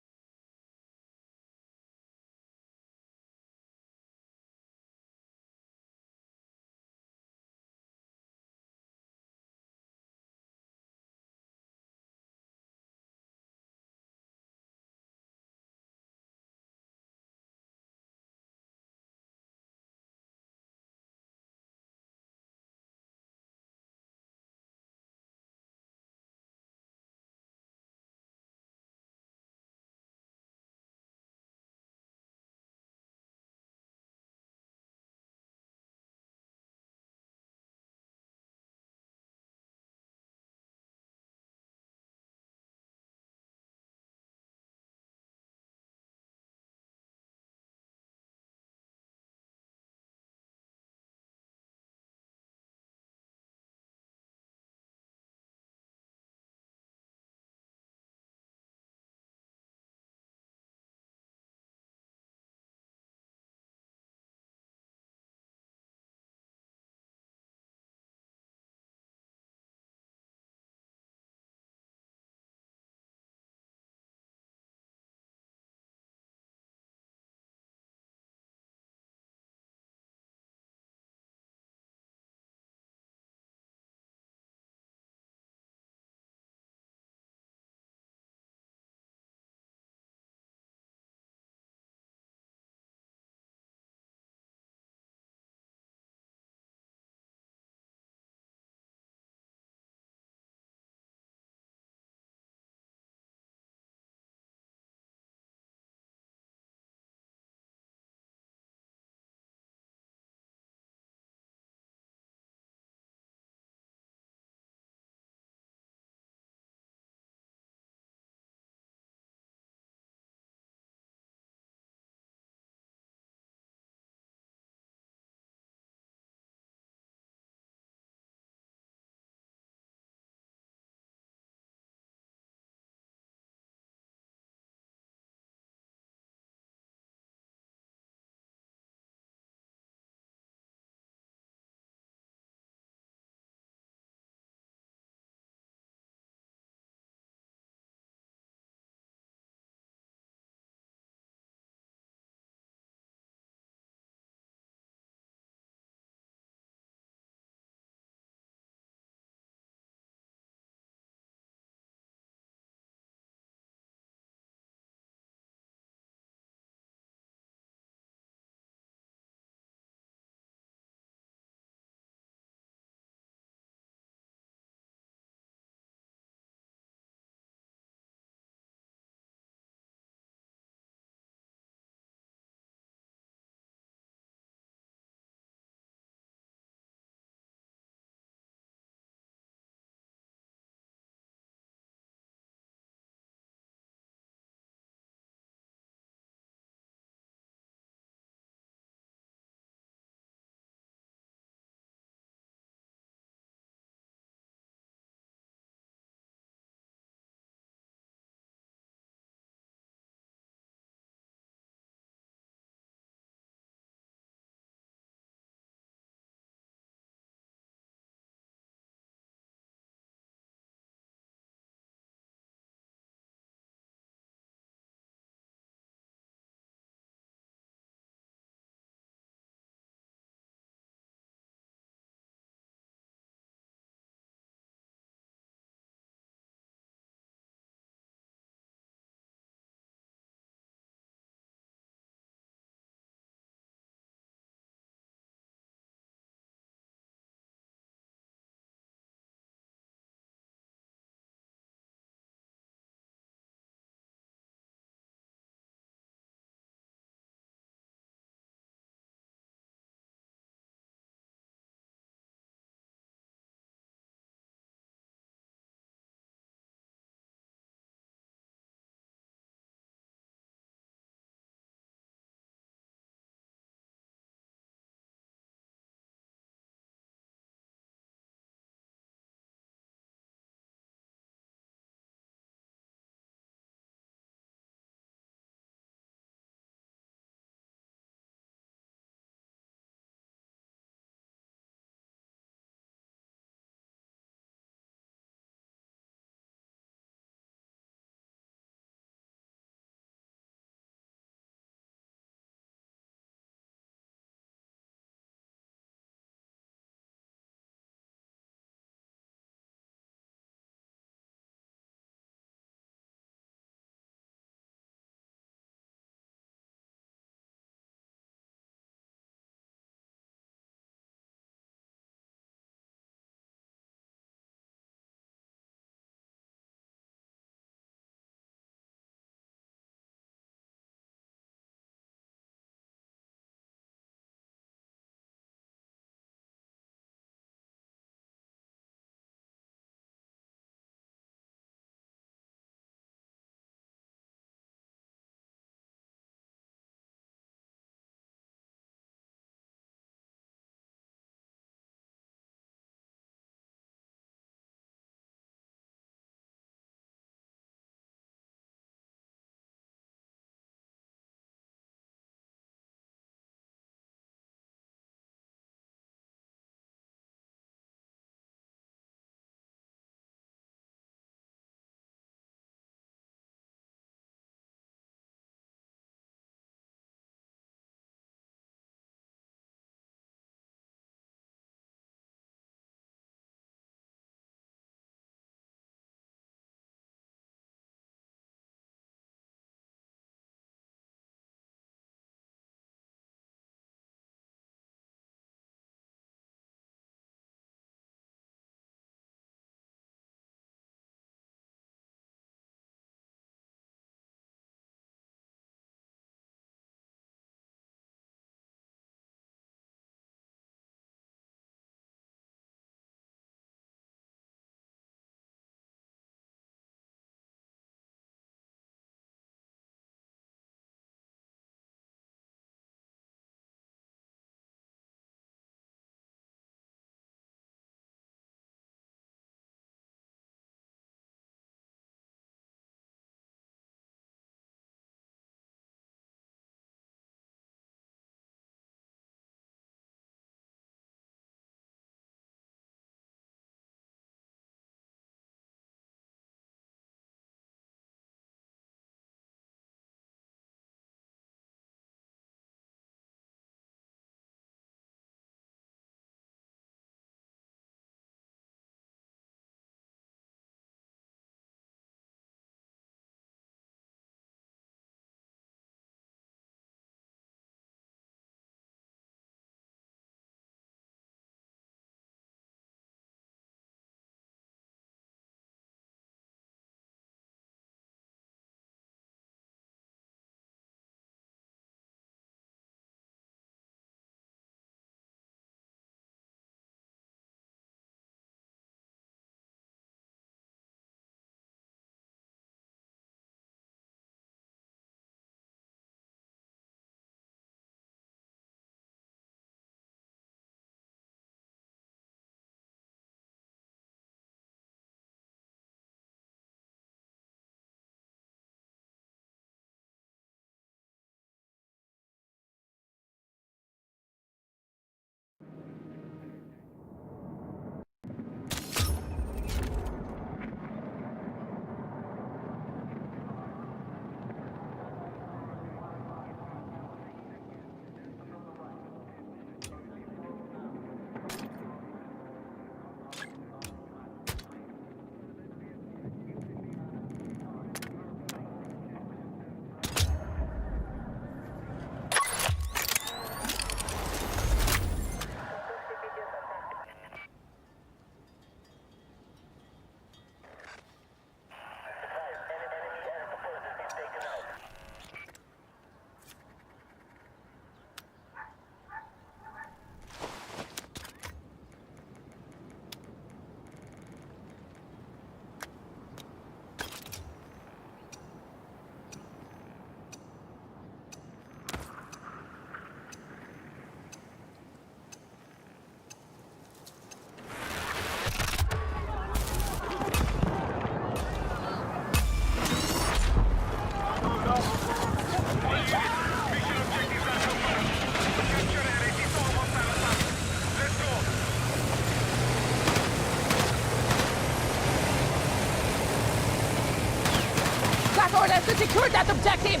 orders to secure that objective!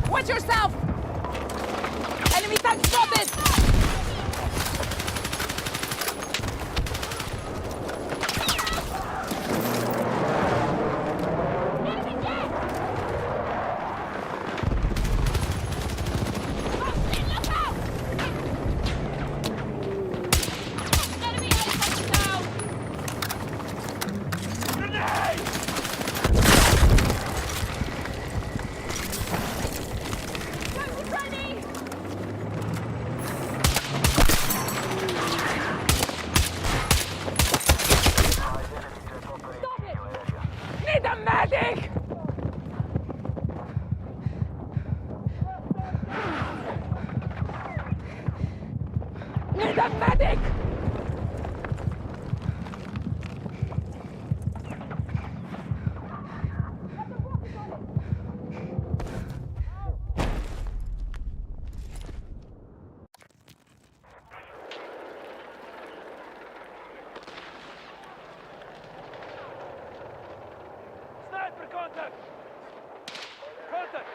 Watch yourself! Enemy tank spotted! Need a medic! Sniper contact! Contact!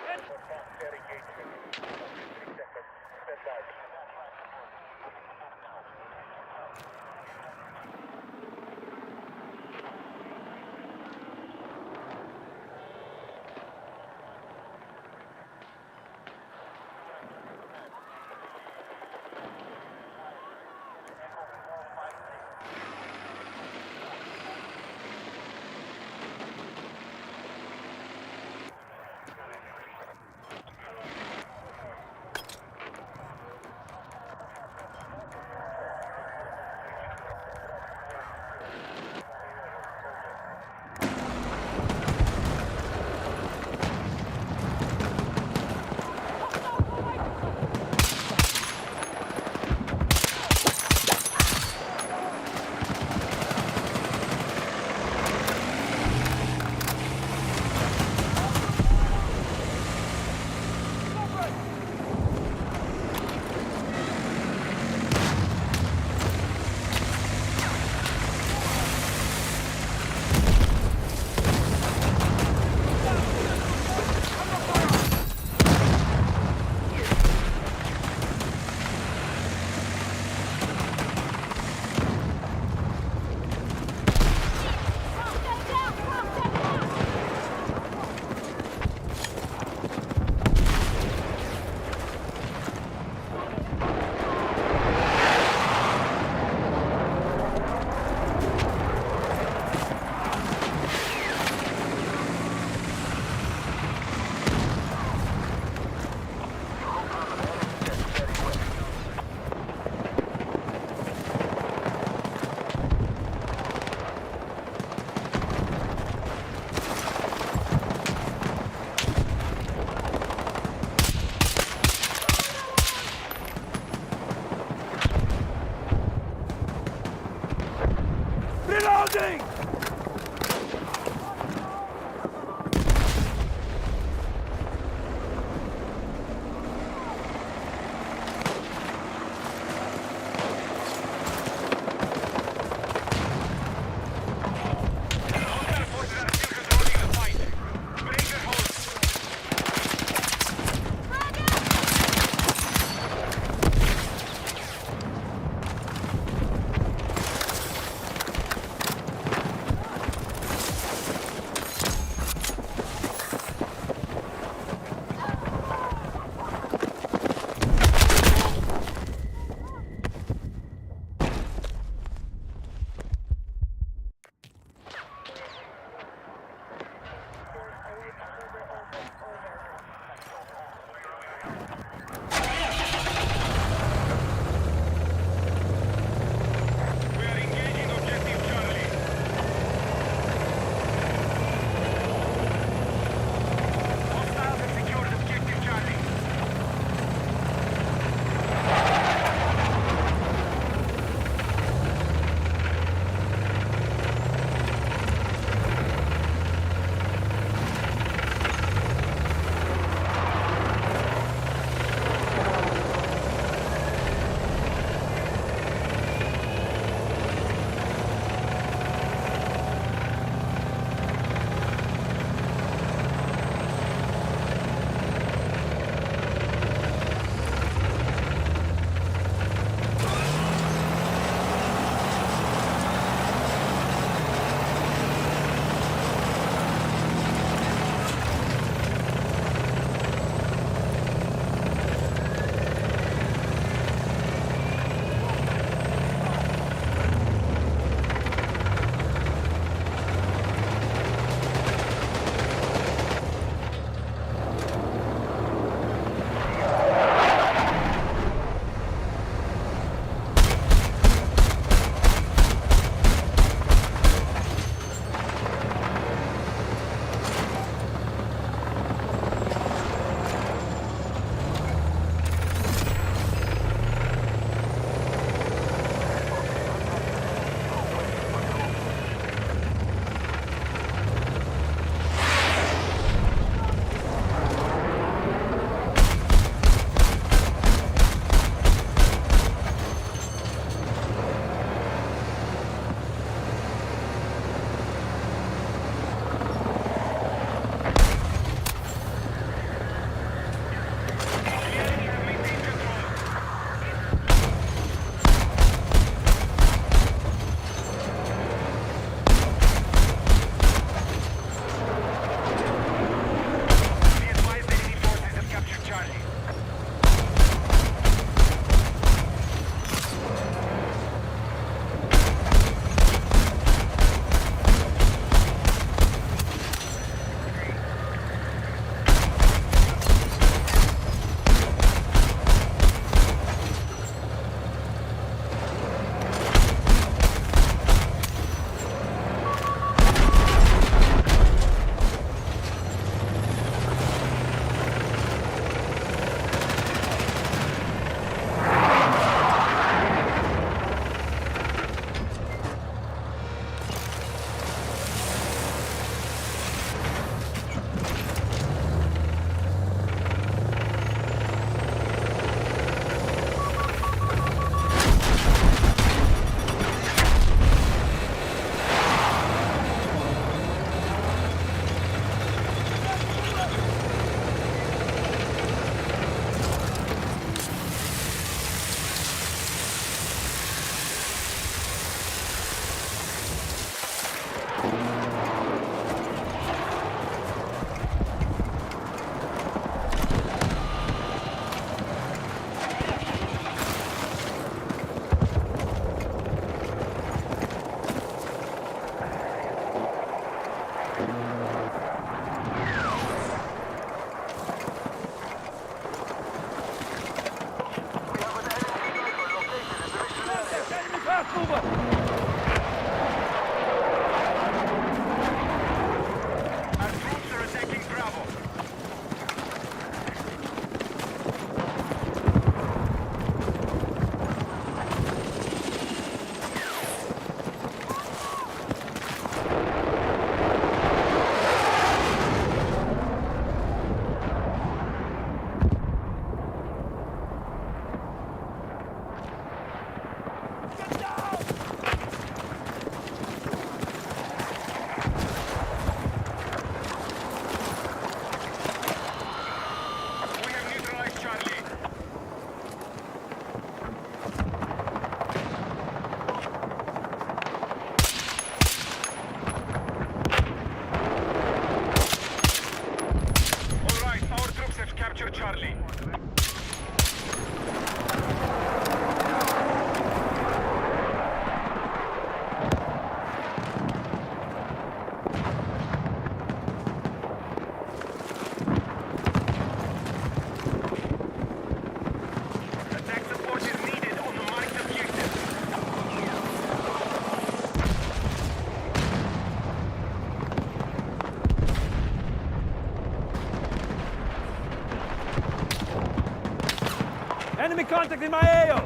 Enemy contact in my AO!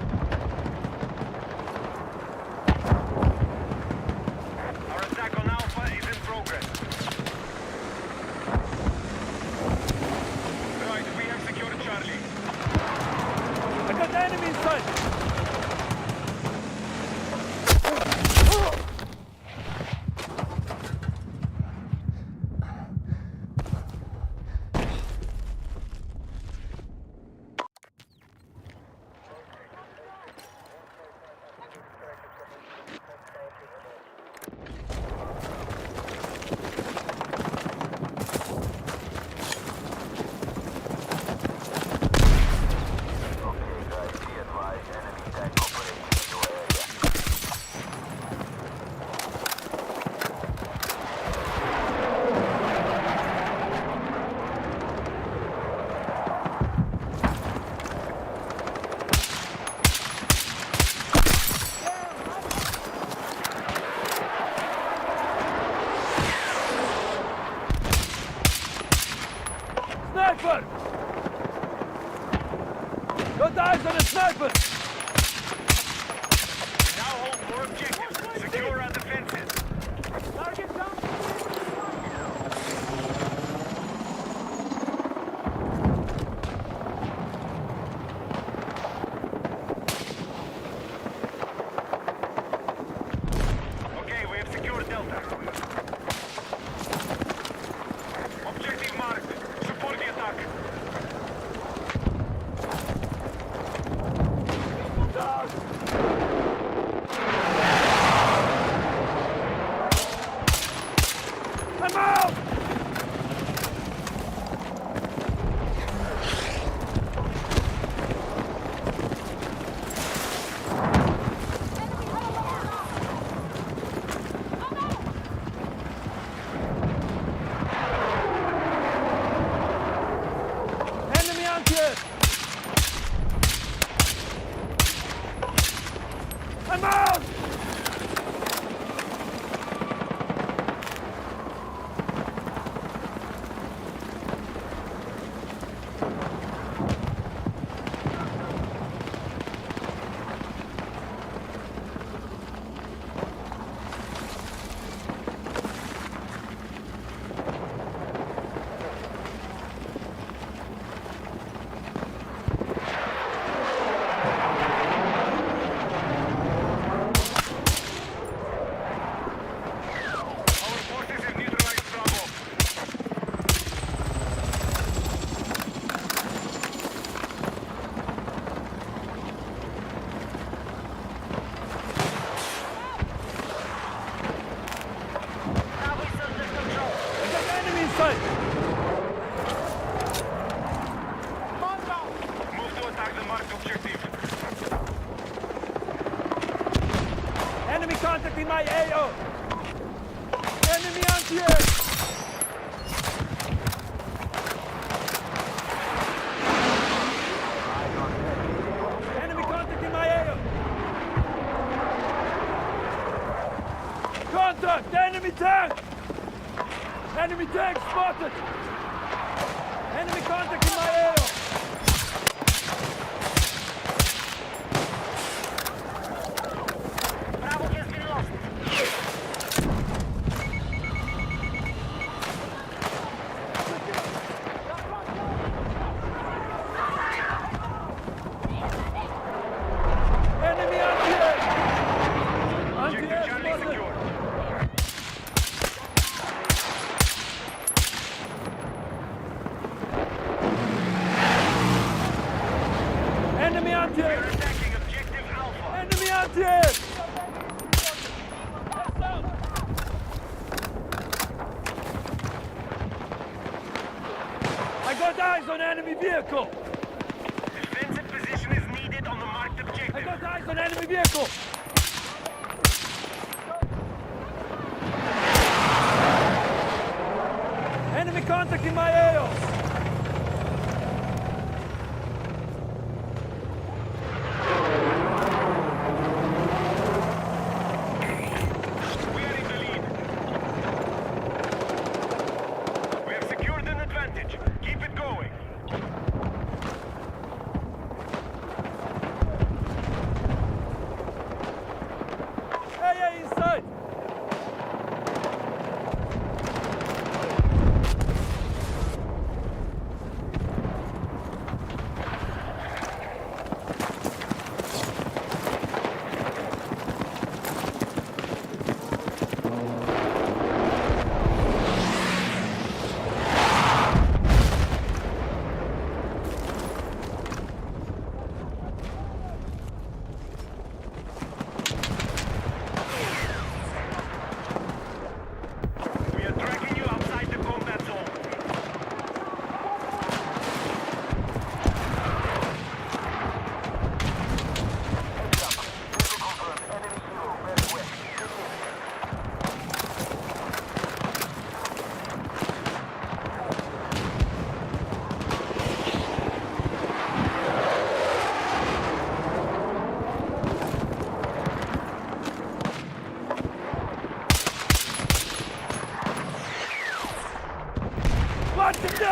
Our attack on Alpha is in progress. Right, we have secured Charlie. I got the enemy in sight! Sniper! Got eyes on a sniper! Now hold more objectives. Secure our defenses. Target down! Okay, we have secured Delta. Objective marked. Support the attack. I'm out! Enemy anti-air! I'm out! Enemy contact in my AO! Enemy anti-air! Enemy contact in my AO! Contact! Enemy tank! Enemy tank spotted! Enemy contact in my AO! Enemy anti-air! Anti-air spotted! Enemy anti-air! Enemy anti-air! I got eyes on enemy vehicle! Defensive position is needed on the marked objective. I got eyes on enemy vehicle! Enemy contact in my AO! We are in the lead. We have secured an advantage. Keep it going.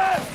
Contact!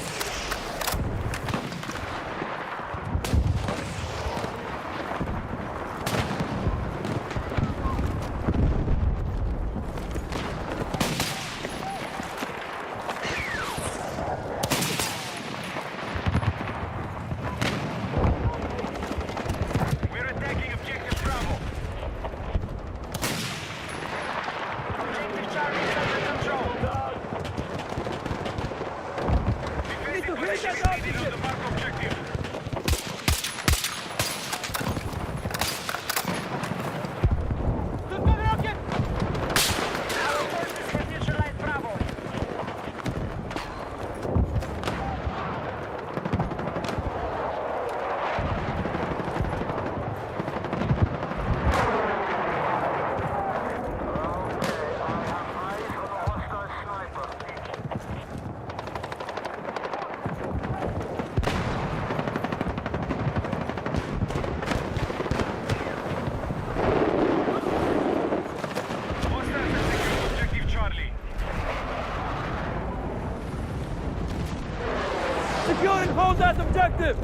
Secure and hold that objective!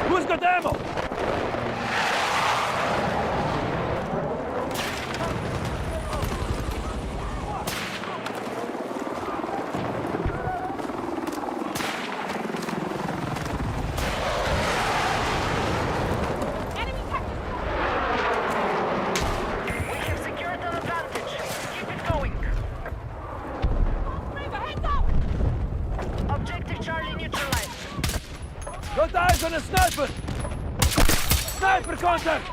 Who's got ammo? Got eyes on a sniper! Sniper contact!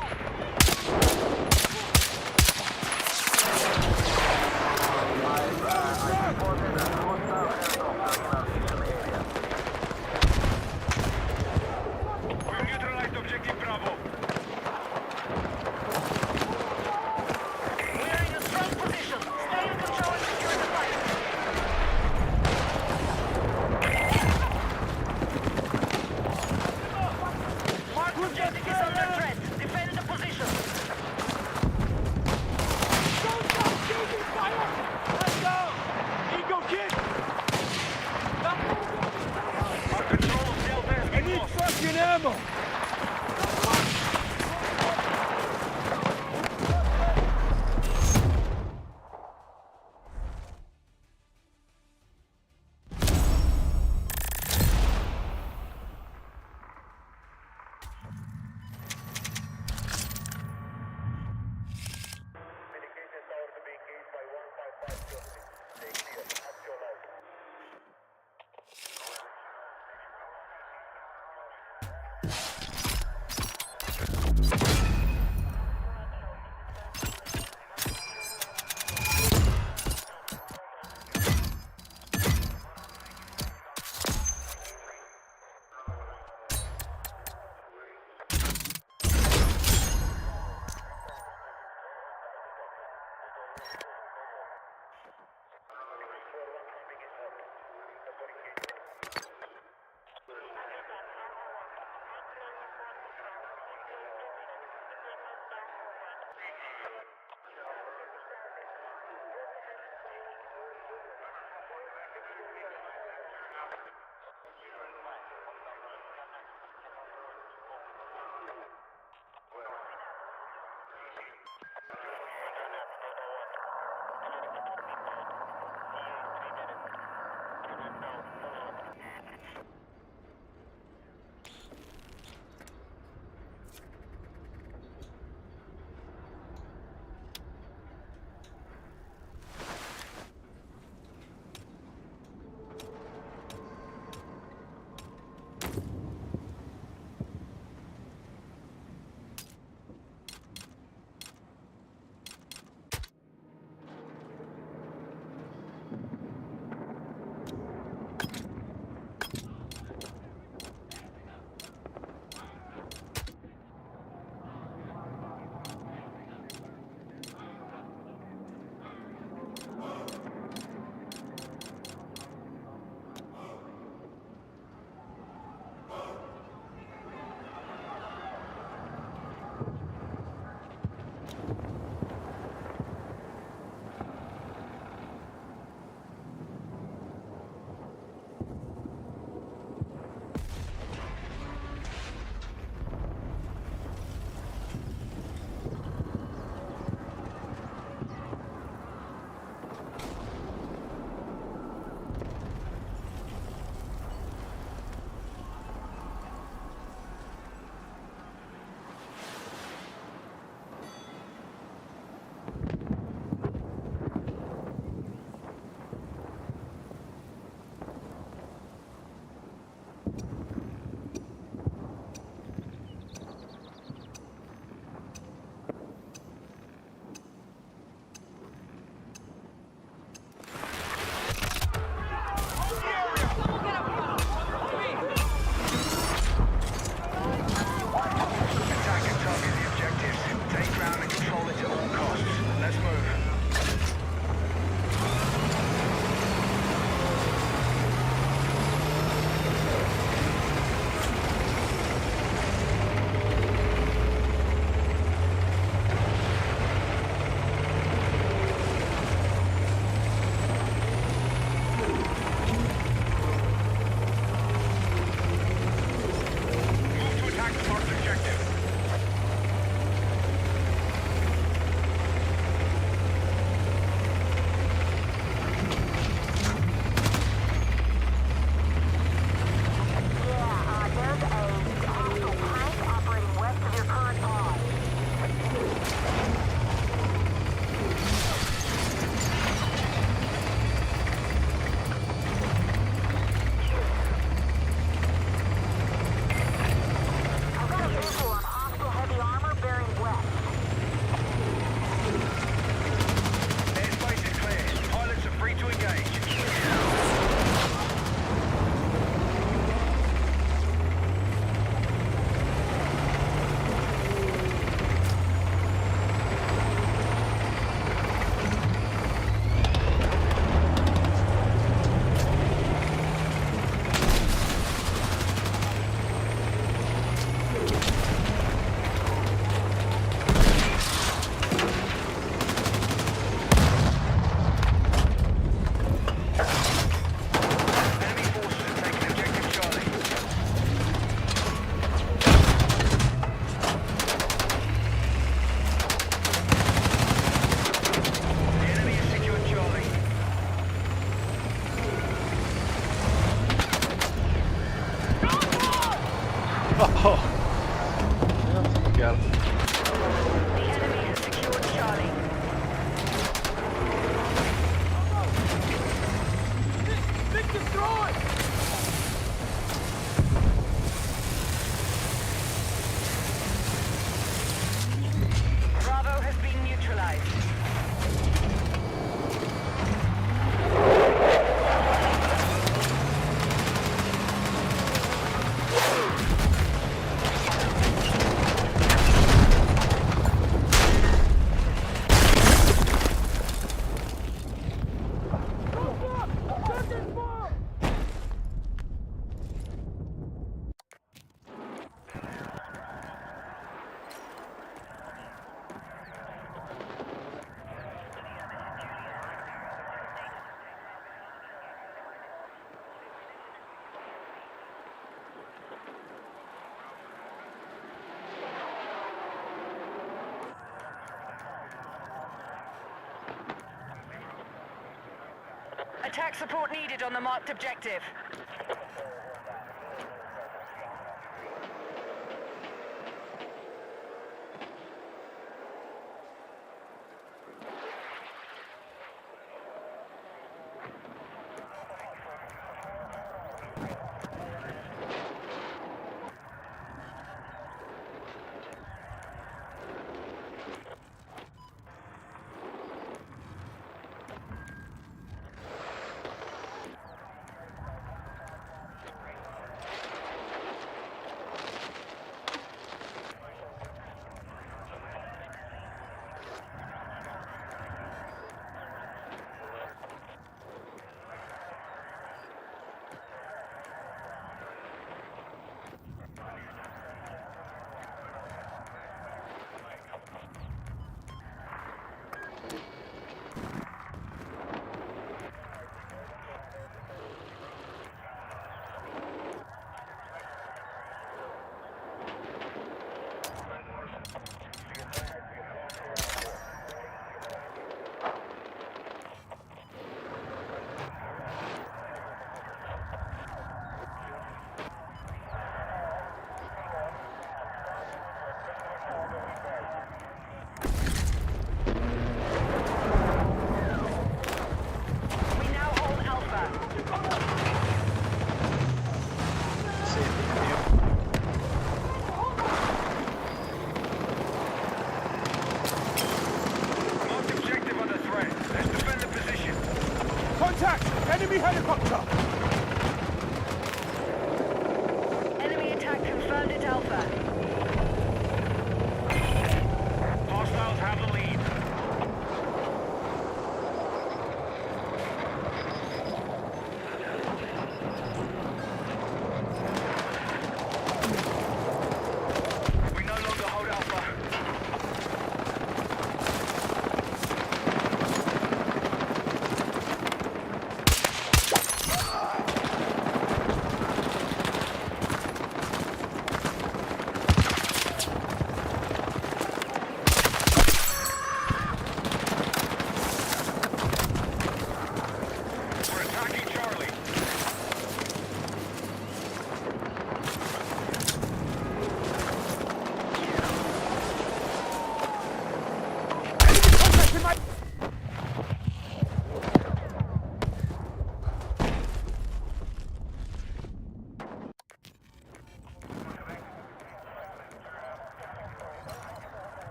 We've neutralized objective Bravo. We are in a strong position. Stay in control and secure the fight. Mark objective is under threat. Defend the position. Don't stop shooting fire! Let's go! Ego kick! Our control of Delta has been lost. I need fucking ammo! You Attack support needed on the marked objective.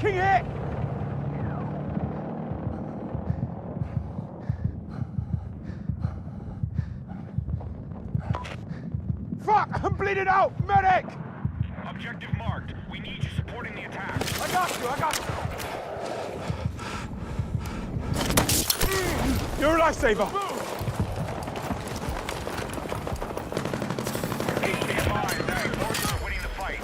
fucking hit! Fuck! I'm bleeding out! Medic! Objective marked. We need you supporting the attack. I got you. You're a lifesaver. Please be advised that our forces are winning the fight.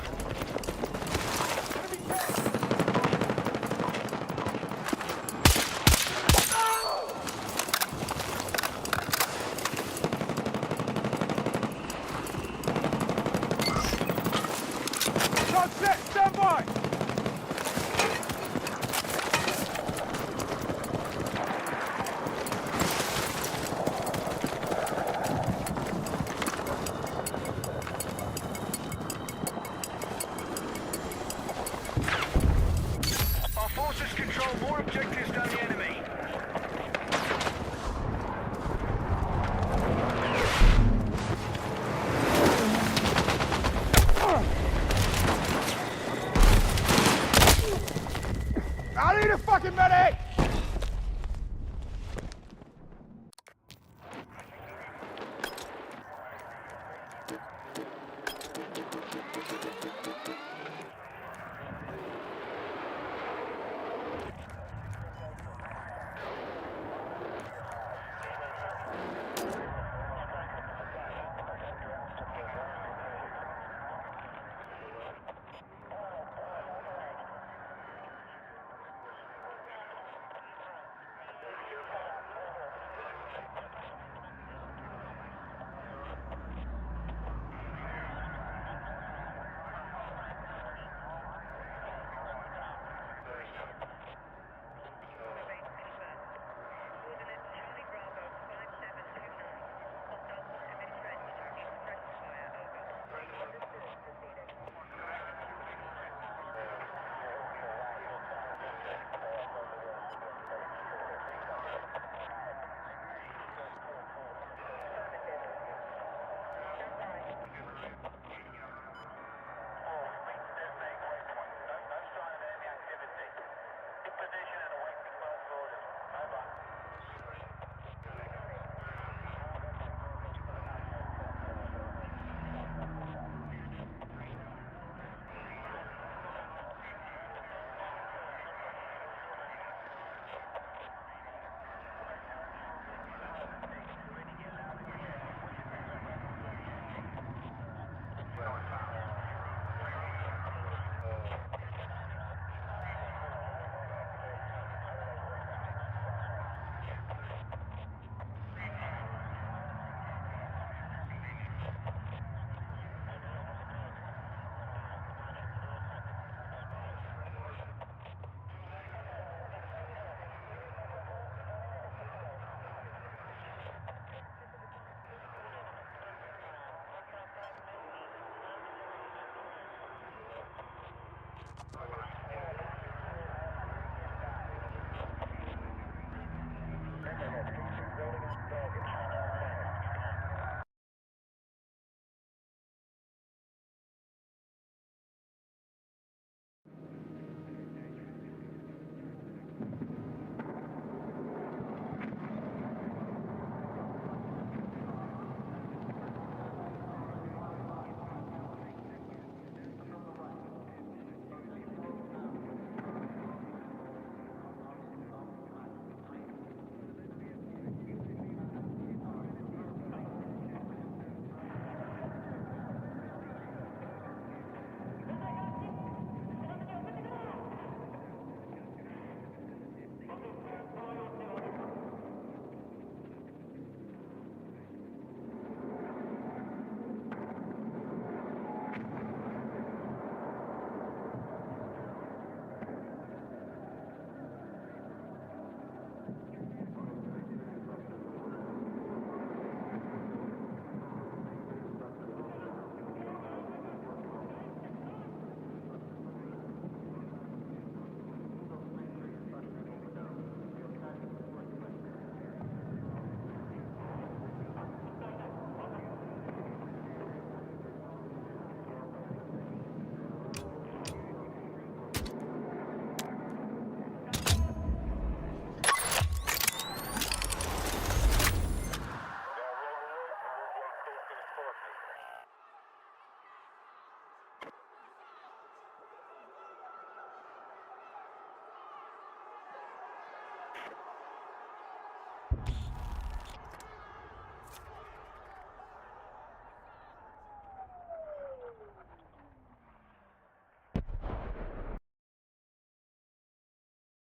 Shot set, stand by! Our forces control more objectives than the enemy. I need a fucking medic!